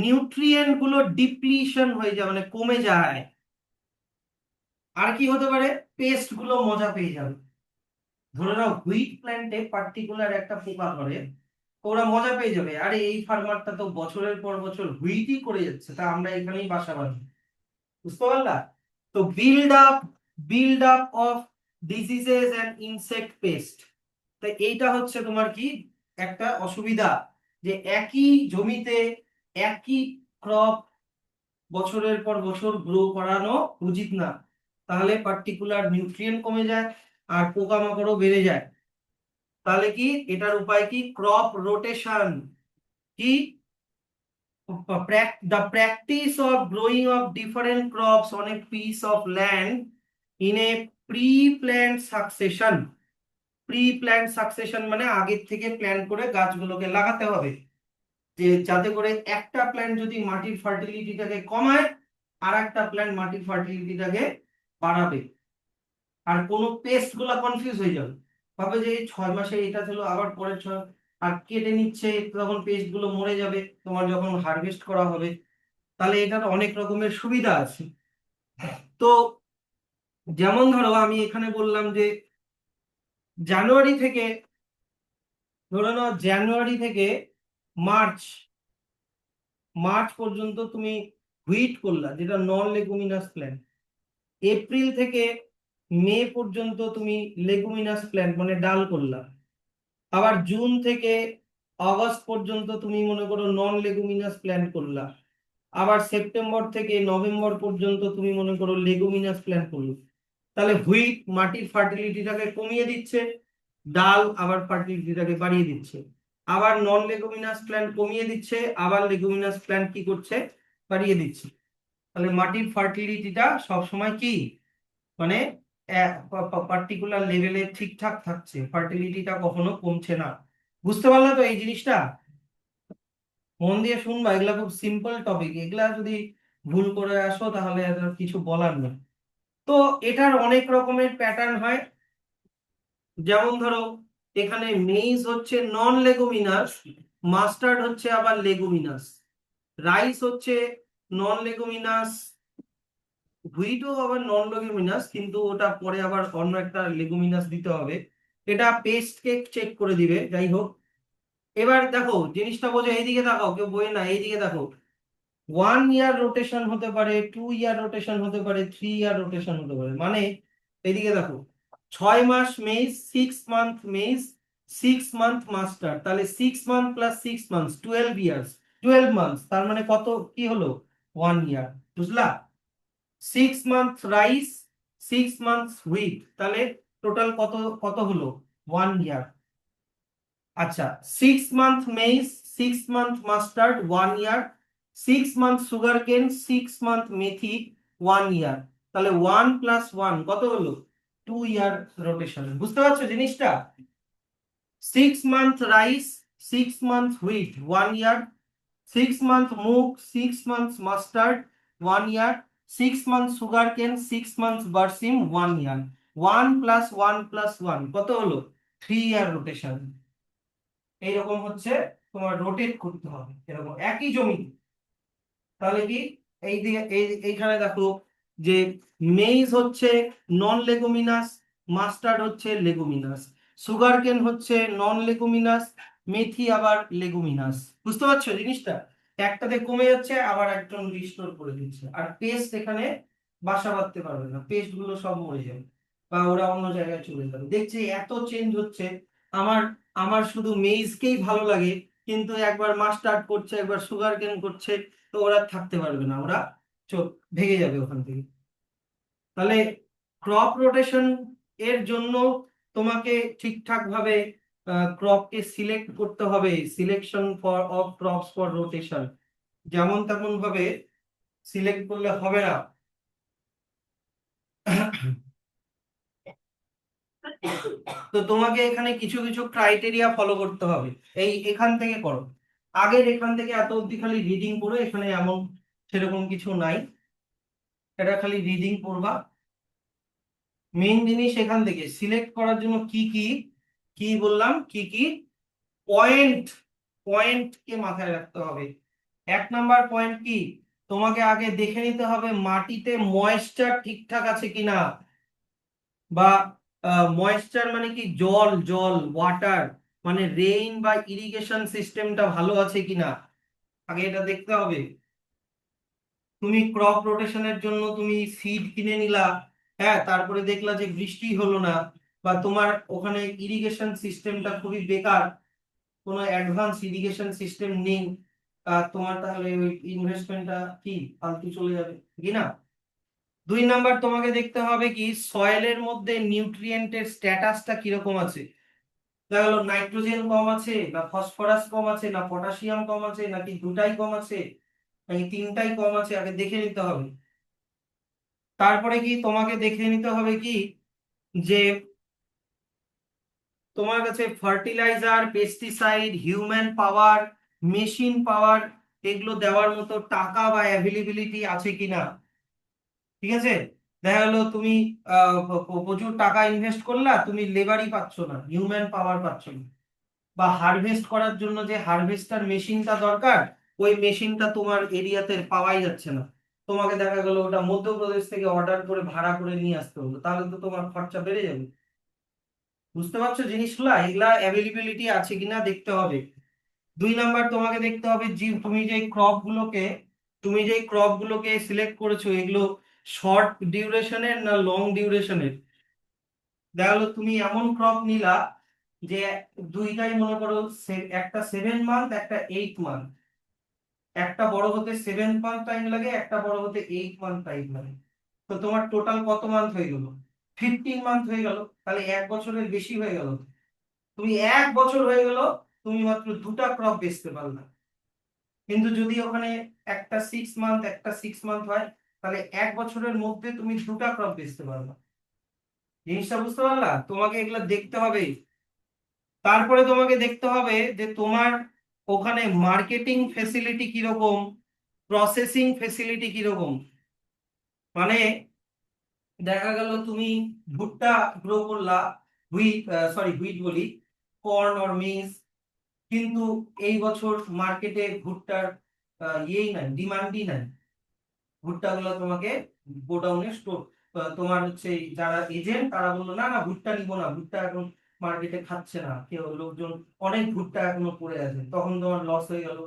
নিউট্রিয়েন্ট গুলো ডিপ্লিশন হয়ে যায়, মানে কমে যায়। আর কি হতে পারে, পেস্ট গুলো মজা পেয়ে যাবে। ধরে নাও হুইট প্ল্যান্টে পার্টিকুলার একটা পোকা করে, তো ওরা মজা পেয়ে যাবে, আরে এই ফার্মারটা তো বছরের পর বছর হুইটই করে যাচ্ছে, তা আমরা এখানেই বাসা বাঁধি। বুঝতে পারলা? তো build up of diseases and insect pest. তো এইটা হচ্ছে তোমার কি একটা অসুবিধা, যে একই জমিতে একই ক্রপ বছরের পর বছর গ্রো করানো উচিত না, তাহলে পার্টিকুলার নিউট্রিয়েন্ট কমে যায় আর পোকামাকড়ও বেড়ে যায়। তাহলে কি এটার উপায় কি, ক্রপ রোটেশন। কি, the practice of growing of different crops on a piece of land in a pre-planned succession. Pre-plant succession মানে আগের থেকে প্ল্যান করে গাছগুলোকে লাগাতে হবে, যে যাতে করে একটা প্ল্যান্ট যদি মাটির ফার্টিলিটিটাকে কমায়, আর একটা প্ল্যান্ট মাটির ফার্টিলিটিটাকে বাড়াবে। আর কোনো পেস্ট গুলা কনফিউজ হয়ে যাবে, ভাবে যে এই 6 মাসে এটা ছিল, আবার পরের 6 আর কেটে নিচ্ছে, তখন পেস্ট গুলো মরে যাবে তোমার যখন হারভেস্ট করা হবে। তাহলে এটার অনেক রকমের সুবিধা আছে। তো যেমন ধরো আমি এখানে বললাম যে জানুয়ারি থেকে, ধরে নাও জানুয়ারি থেকে মার্চ মার্চ পর্যন্ত তুমি হুইট করলা, যেটা নন লেগুমিনাস প্ল্যান্ট। এপ্রিল থেকে মে পর্যন্ত তুমি লেগুমিনাস প্ল্যান্ট মানে ডাল করলা। আবার জুন থেকে আগস্ট পর্যন্ত তুমি মনে করো নন লেগুমিনাস প্ল্যান্ট করলা। আবার সেপ্টেম্বর থেকে নভেম্বর পর্যন্ত তুমি মনে করো লেগুমিনাস প্ল্যান্ট করলে। তাহলে হুইট মাটির ফার্টিলিটিটাকে কমিয়ে দিচ্ছে, ডাল আবার ফার্টিলিটিটাকে বাড়িয়ে দিচ্ছে। আবার নন লেগুমিনাস প্ল্যান্ট কমিয়ে দিচ্ছে, আবার লেগুমিনাস প্ল্যান্ট কি করছে, বাড়িয়ে দিচ্ছে। তাহলে মাটির ফার্টিলিটিটা সবসময় কি মানে পার্টিকুলার লেভেলে ঠিকঠাক থাকছে, ফার্টিলিটিটা কখনো কমছে না। বুঝতে পারলে তো এই জিনিসটা? মন দিয়ে শুনবা, এগুলা খুব সিম্পল টপিক, এগুলা যদি ভুল করে আসো তাহলে আর কিছু বলার নেই। তো এটার অনেক রকমের প্যাটার্ন হয়। যেমন ধরো এখানে মেইজ হচ্ছে নন লেগুমিনাস, মাস্টার্ড হচ্ছে আবার লেগুমিনাস। রাইস হচ্ছে নন লেগুমিনাস, হুইটও আবার নন লেগুমিনাস, কিন্তু ওটা পরে আবার অন্য একটা লেগুমিনাস দিতে হবে, এটা পেস্টকে চেক করে দিবে। যাই হোক, এবার দেখো জিনিসটা বোঝো, এইদিকে দেখো, কেউ বই না, এইদিকে দেখো। 1 ইয়ার রোটেশন হতে পারে, 2 ইয়ার রোটেশন হতে পারে, 3 ইয়ার রোটেশন হতে পারে। মানে এদিকে দেখো, 6 মাস maize, 6 month maize, 6 month mustard, তাহলে 6 month plus 6 month 12 years, 12 month, তার মানে কত কি হলো? 1 ইয়ার, বুঝলা? 6 মান্থ রাইস, 6 মান্থ হুইট, তাহলে টোটাল কত কত হলো? 1 ইয়ার। আচ্ছা, 6 month maize, 6 month mustard, 1 year, 6 month sugar cane, 6 month মেথি, 1 ইয়ার, তাহলে 1 + 1 কত হলো? 2 ইয়ার রোটেশন। বুঝতে পারছো জিনিসটা? 6 month rice, 6 month wheat, 1 year, 6 month মুগ, 6 month mustard, 1 year, 6 month sugar cane, 6 month বারসিম, 1 ইয়ার। 1 + 1 + 1 কত হলো? 3 ইয়ার রোটেশন। এইরকম হচ্ছে তোমার রোটেট করতে হবে, এরকম একই জমি। তাহলে কি এই দিকে এইখানে দেখো যে মেইজ হচ্ছে নন লেগুমিনাস, মাস্টার্ড হচ্ছে লেগুমিনাস, সুগার কেন হচ্ছে নন লেগুমিনাস, মেথি আবার লেগুমিনাস। বুঝতে পারছো জিনিসটা? একটাতে কমে যাচ্ছে, আবার একজন রিস্টোর করে দিচ্ছে। আর পেস্ট এখানে বাসা বাঁধতে পারবে না, পেস্ট গুলো সব মরে যাবে বা ওরা অন্য জায়গায় চলে যাবে। দেখছি এত চেঞ্জ হচ্ছে। আমার আমার শুধু মেইজকেই ভালো লাগে, কিন্তু একবার মাস্টার্ড করছে, একবার সুগার কেন করছে, তো ওরা থাকতে পারবে না, ওরা চোখ ভেঙে যাবে ওখান থেকে। তাহলে ক্রপ রোটেশন এর জন্য তোমাকে ঠিকঠাক ভাবে ক্রপকে সিলেক্ট করতে হবে। Selection for of crops for rotation, যেমন তেমন ভাবে সিলেক্ট করলে হবে না। তো তোমাকে এখানে কিছু কিছু ক্রাইটেরিয়া ফলো করতে হবে। এখান থেকে করো, আগের এখান থেকে এত অব্দি খালি রিডিং করো, এখানে এমন সেরকম কিছু নাই, এটা খালি রিডিং করবা। মেইন জিনিস এখান থেকে সিলেক্ট করার জন্য কি কি কি বললাম, কি কি পয়েন্ট, পয়েন্ট কে মাথায় রাখতে হবে। 1 নাম্বার পয়েন্ট কি? তোমাকে আগে দেখে নিতে হবে মাটিতে ময়েশ্চার ঠিকঠাক আছে কিনা, বা ময়েশ্চার মানে কি, জল জল ওয়াটার, মানে রেইন বা ইরিগেশন সিস্টেমটা ভালো আছে কিনা, আগে এটা দেখতে হবে। তুমি ক্রপ রোটেশনের জন্য তুমি সিড কিনে নিলা, হ্যাঁ, তারপরে দেখলা যে বৃষ্টি হলো না, বা তোমার ওখানে ইরিগেশন সিস্টেমটা খুবই বেকার, কোনো অ্যাডভান্স ইরিগেশন সিস্টেম নেই, তোমার তাহলে ওই ইনভেস্টমেন্টটা কি ফালতু চলে যাবে, কি না? 2 নাম্বার তোমাকে দেখতে হবে কি সয়েলের মধ্যে নিউট্রিয়েন্টের স্ট্যাটাসটা কিরকম আছে। দেখা গেলো নাইট্রোজেন কম আছে, না ফসফরাস কম আছে, না পটাশিয়াম কম আছে, নাকি দুটাই কম আছে, নাকি তিনটাই কম আছে, আগে দেখে নিতে হবে। তারপরে কি তোমাকে দেখে নিতে হবে কি যে তোমার কাছে ফার্টিলাইজার, পেস্টিসাইড, হিউম্যান পাওয়ার, মেশিন পাওয়ার, এগুলো দেওয়ার মতো টাকা বা অ্যাভেলেবিলিটি আছে কিনা। ঠিক আছে? দেখা গেলো তুমি প্রচুর টাকা ইনভেস্ট করলা, তুমি লেবারই পাচ্ছ না, হিউম্যান পাওয়ার পাচ্ছ না, বা হারভেস্ট করার জন্য যে হারভেস্টার মেশিনটা দরকার, ওই মেশিনটা তোমার এরিয়াতে পাওয়াই যাচ্ছে না। তোমাকে দেখা গেলো ওটা মধ্যপ্রদেশ থেকে অর্ডার করে ভাড়া করে নিয়ে আসতে হলো, তাহলে তো তোমার খরচা বেড়ে যাবে। বুঝতে পারছো জিনিসগুলা? এগুলা অ্যাভেলেবিলিটি আছে কিনা দেখতে হবে। 2 নাম্বার তোমাকে দেখতে হবে যে তুমি যে ক্রপ গুলোকে সিলেক্ট করেছো, এগুলো শর্ট ডিউরেশনের না লং ডিউরেশনের। দেখা গেলো তুমি এমন ক্রপ নিলা যে দুইটাই মনে করো, একটা 7 মান্থ, একটা 8 মান্থ, একটা বড় হতে 7 মান্থ টাইম লাগে, একটা বড় হতে 8 মান্থ টাইম লাগে। তো তোমার টোটাল কত মান্থ হয়ে গেল? 15 মান্থ হয়ে গেল, তাহলে 1 বছরের বেশি হয়ে গেল। তুমি 1 বছর হয়ে গেল, তুমি মাত্র দুটা ক্রপ বেচতে পারলা। কিন্তু যদি ওখানে একটা 6 মান্থ, একটা 6 মান্থ হয়, তাহলে 1 বছরের মধ্যে তুমি দুটা ক্রপ বেচতে পারলা। জিনিসটা বুঝতে পারলা? তোমাকে এগুলো দেখতে হবে। তারপরে তোমাকে দেখতে হবে যে তোমার ওখানে মার্কেটিং ফেসিলিটি কিরকম, প্রসেসিং ফেসিলিটি কিরকম। মানে দেখা গেল তুমি ভুট্টা গ্রো করলা, হুইট, হুইট বলি, কর্ন অর মিস, কিন্তু এই বছর মার্কেটে ভুট্টার ইয়েই নাই, ডিমান্ডই নাই। ভুট্টাগুলো তোমাকে গোডাউনে স্টোর, তোমার হচ্ছে যারা এজেন্ট তারা বললো না না ভুট্টা নিবো না, ভুট্টা এখন মার্কেটে খাচ্ছে না কেউ লোকজন, অনেক ভুট্টা এখনো পড়ে আছে, তখন তোমার লস হয়ে গেল।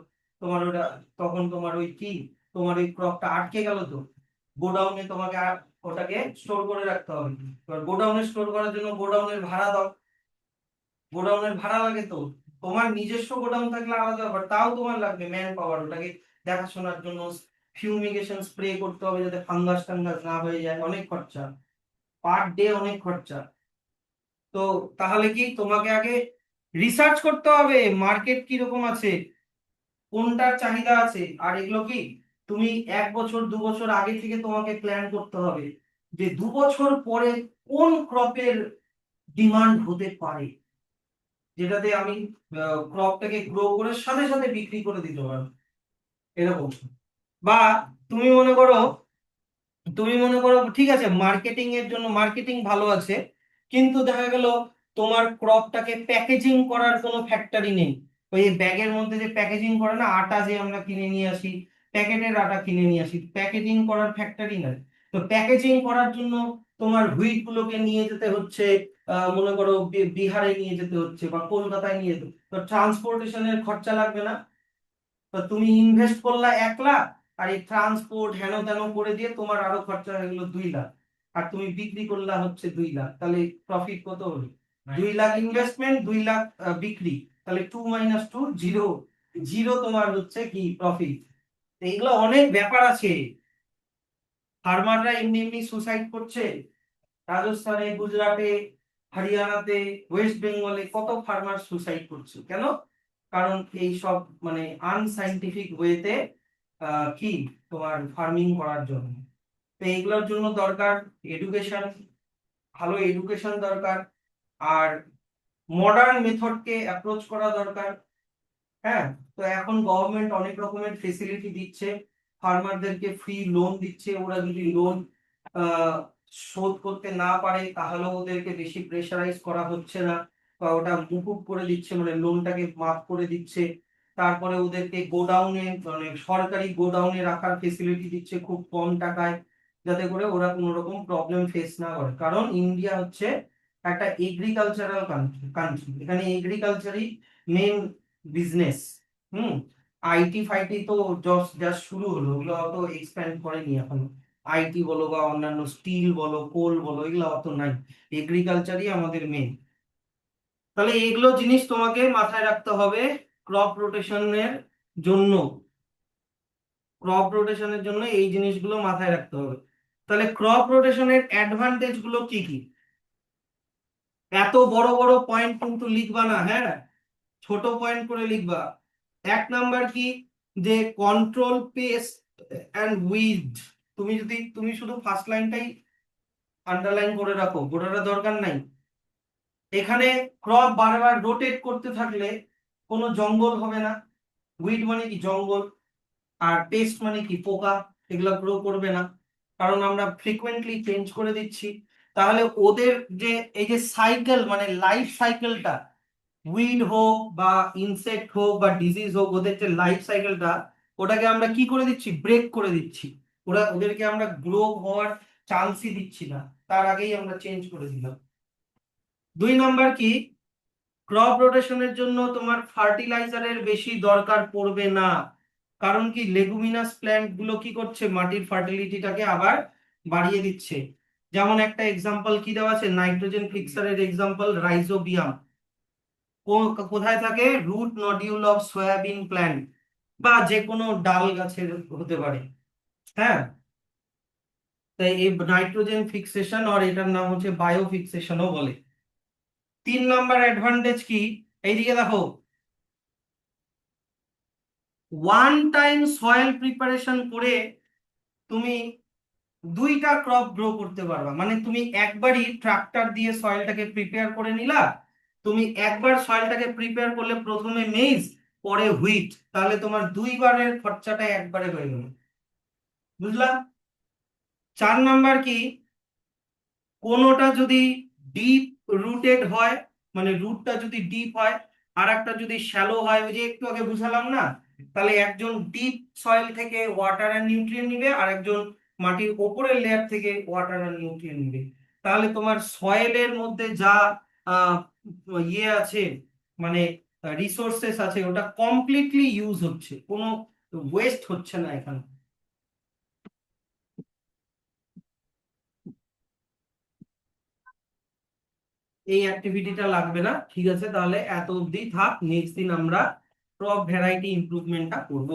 তোমার ওটা, তখন তোমার ওই কি, তোমার ওই ক্রপটা আটকে গেল, তো গোডাউনে তোমাকে আর ওটাকে স্টোর করে রাখতে হবে। এবার গোডাউনে স্টোর করার জন্য গোডাউনের ভাড়া দাও, গোডাউনের ভাড়া লাগে, তো তোমার নিজস্ব গোডাউন থাকলে আলাদা ব্যাপার, তাও তোমার লাগবে ম্যান পাওয়ার ওটাকে দেখাশোনার জন্য, ফিউমিগেশন স্প্রে করতে হবে যাতে ফাঙ্গাস টাঙ্গাস না হয়ে যায়, অনেক খরচা, পার ডে অনেক খরচা। তো তাহলে কি তোমাকে আগে রিসার্চ করতে হবে মার্কেট কিরকম আছে, কোনটার চাহিদা আছে, আর এগুলো কি তুমি 1 বছর 2 বছর আগে থেকে তোমাকে প্ল্যান করতে হবে যে 2 বছর পরে কোন ক্রপের ডিমান্ড হতে পারে, যেটাতে আমি ক্রপটাকে গ্রো করে সাথে সাথে বিক্রি করে দিতে পারবো, এরকম। বা তুমি মনে করো, ঠিক আছে মার্কেটিং এর জন্য মার্কেটিং ভালো আছে, কিন্তু দেখা গেল তোমার ক্রপটাকে প্যাকেজিং করার কোনো ফ্যাক্টরি নেই। ওই ব্যাগের মধ্যে যে প্যাকেজিং করে না, আটা যে আমরা কিনে নিয়ে আসি, প্যাকেটের আটা কিনে নিয়ে আসি, প্যাকেজিং করার ফ্যাক্টরি নাই। তো প্যাকেজিং করার জন্য তোমার হুইট গুলোকে নিয়ে যেতে হচ্ছে, মনে করো বিহারে নিয়ে যেতে হচ্ছে বা কলকাতায় নিয়ে যেতে, তো ট্রান্সপোর্টেশনের খরচা লাগবে না? তো তুমি ইনভেস্ট করলা 1 লাখ, আর এই ট্রান্সপোর্ট হেন তেন করে দিয়ে তোমার আরো খরচা হয়ে গেলো 2 লাখ, আর তুমি বিক্রি করলা হচ্ছে 2 লাখ, তাহলে প্রফিট কত হলো? 2 লাখ ইনভেস্টমেন্ট, 2 লাখ বিক্রি, তাহলে 2 - 2 জিরো, জিরো তোমার হচ্ছে কি প্রফিট। এইগুলো অনেক ব্যাপার আছে। ফার্মাররা এমনি এমনি সুসাইড করছে, রাজস্থানে, গুজরাটে, হরিয়ানাতে, ওয়েস্ট বেঙ্গলে কত ফার্মার সুসাইড করছে কেন? কারণ এই সব মানে আনসাইন্টিফিক ওয়েতে কি তোমার ফার্মিং করার জন্য। তো এইগুলোর জন্য দরকার এডুকেশন, ভালো এডুকেশন দরকার, আর মডার্ন মেথডকে অ্যাপ্রোচ করা দরকার। হ্যাঁ, তো এখন গভর্নমেন্ট অনেক রকমের ফেসিলিটি দিচ্ছে, ফার্মারদেরকে ফ্রি লোন দিচ্ছে, ওরা যদি লোন শোধ করতে না পারে তাহলে ওদেরকে বেশি প্রেসারাইজ করা হচ্ছে না, বা ওটা মুকুব করে দিচ্ছে, মানে লোনটাকে মাফ করে দিচ্ছে। তারপরে ওদেরকে গোডাউনে, মানে সরকারি গোডাউনে রাখার ফেসিলিটি দিচ্ছে খুব কম টাকায়, যাতে করে ওরা কোনো রকম প্রবলেম ফেস না করে, কারণ ইন্ডিয়া হচ্ছে একটা এগ্রিকালচারাল কান্ট্রি, এখানে এগ্রিকালচারই মেন বিজনেস। হুম, আইটি ফাইটি তো জাস্ট জাস্ট শুরু হলো, ওগুলো অত এক্সপ্যান্ড করেনি এখন। আইটি বলো বা অন্যান্য স্টিল বলো, কোল বলো, এগুলো অত নাই, এগ্রিকালচারই আমাদের মেন। তাহলে এগুলো জিনিস তোমাকে মাথায় রাখতে হবে ক্রপ রোটেশনের জন্য, ক্রপ রোটেশনের জন্য এই জিনিসগুলো মাথায় রাখতে হবে। তাহলে ক্রপ রোটেশনের অ্যাডভান্টেজ গুলো কি কি? এত বড় বড় পয়েন্ট কিন্তু লিখবা না, হ্যাঁ, ছোট পয়েন্ট করে লিখবা। 1 নাম্বার কি, যে কন্ট্রোল পেস্ট এন্ড উইড। তুমি শুধু ফার্স্ট লাইনটাই আন্ডারলাইন করে রাখো, গোটাটা দরকার নাই। এখানে ক্রপ বারবার রোটেট করতে থাকলে কোনো জঙ্গল হবে না, উইড মানে কি জঙ্গল, আর পেস্ট মানে কি পোকা, এগুলো গ্রো করবে না, কারণ আমরা ফ্রিকোয়েন্টলি চেঞ্জ করে দিচ্ছি। তাহলে ওদের যে এই যে সাইকেল, মানে লাইফ সাইকেলটা, উইড হোক বা ইনসেক্ট হোক বা ডিজিজ হোক, ওদের যে লাইফ সাইকেলটা, ওটাকে আমরা কি করে দিচ্ছি, ব্রেক করে দিচ্ছি। ওদেরকে আমরা গ্রো হওয়ার চান্সই দিচ্ছি না, তার আগেই আমরা চেঞ্জ করে দিলাম। 2 নাম্বার কি, ক্রপ রোটেশনের জন্য তোমার ফার্টিলাইজারের বেশি দরকার পড়বে না, কারণ কি লেগুমিনাস প্ল্যান্ট গুলো কি করছে, মাটির ফার্টিলিটিটাকে আবার বাড়িয়ে দিচ্ছে। যেমন একটা এক্সাম্পল কি দেওয়া আছে, নাইট্রোজেন ফিক্সারের এক্সাম্পল রাইজোবিয়াম, কোথায় থাকে, root nodule of soybean plant, বা যে কোনো ডাল গাছের হতে পারে। হ্যাঁ, তাই এই নাইট্রোজেন ফিক্সেশন, আর এটার নাম হচ্ছে বায়ো ফিক্সেশনও বলে। 3 নাম্বার অ্যাডভান্টেজ কি, এইদিকে দেখো, ওয়ান টাইম সয়েল প্রিপারেশন করে তুমি 2টা ক্রপ গ্রো করতে পারবা, মানে তুমি একবারই ট্রাক্টর দিয়ে সয়েলটাকে প্রিপেয়ার করে নিলা, তুমি একবার সয়েলটাকে প্রিপেয়ার করলে প্রথমে মেইজ, পরে হুইট, তাহলে তোমার 2বারের খরচাটা একবারে হয়ে গেল, বুঝলা? 4 নাম্বার কি, কোনোটা যদি ডিপ রুটেড হয়, মানে রুটটা যদি ডিপ হয়, আর একটা যদি শ্যালো হয়, ওই যে একটু আগে বুঝালাম না, তাহলে একজন ডিপ সয়েল থেকে ওয়াটার আর নিউট্রিয়েন্ট নিবে, আর একজন মাটির ওপরের লেয়ার থেকে ওয়াটার আর নিউট্রিয়েন্ট নিবে। তাহলে তোমার সয়েলের মধ্যে যা আহ, ইয়ে আছে, মানে রিসোর্সেস আছে, ওটা কমপ্লিটলি ইউজ হচ্ছে, কোনো ওয়েস্ট হচ্ছে না এখানে। এই অ্যাক্টিভিটিটা লাগবে না, ঠিক আছে? তাহলে এত অবধি থাক, নেক্সট দিন আমরা ক্রপ ভ্যারাইটি ইমপ্রুভমেন্টটা করব।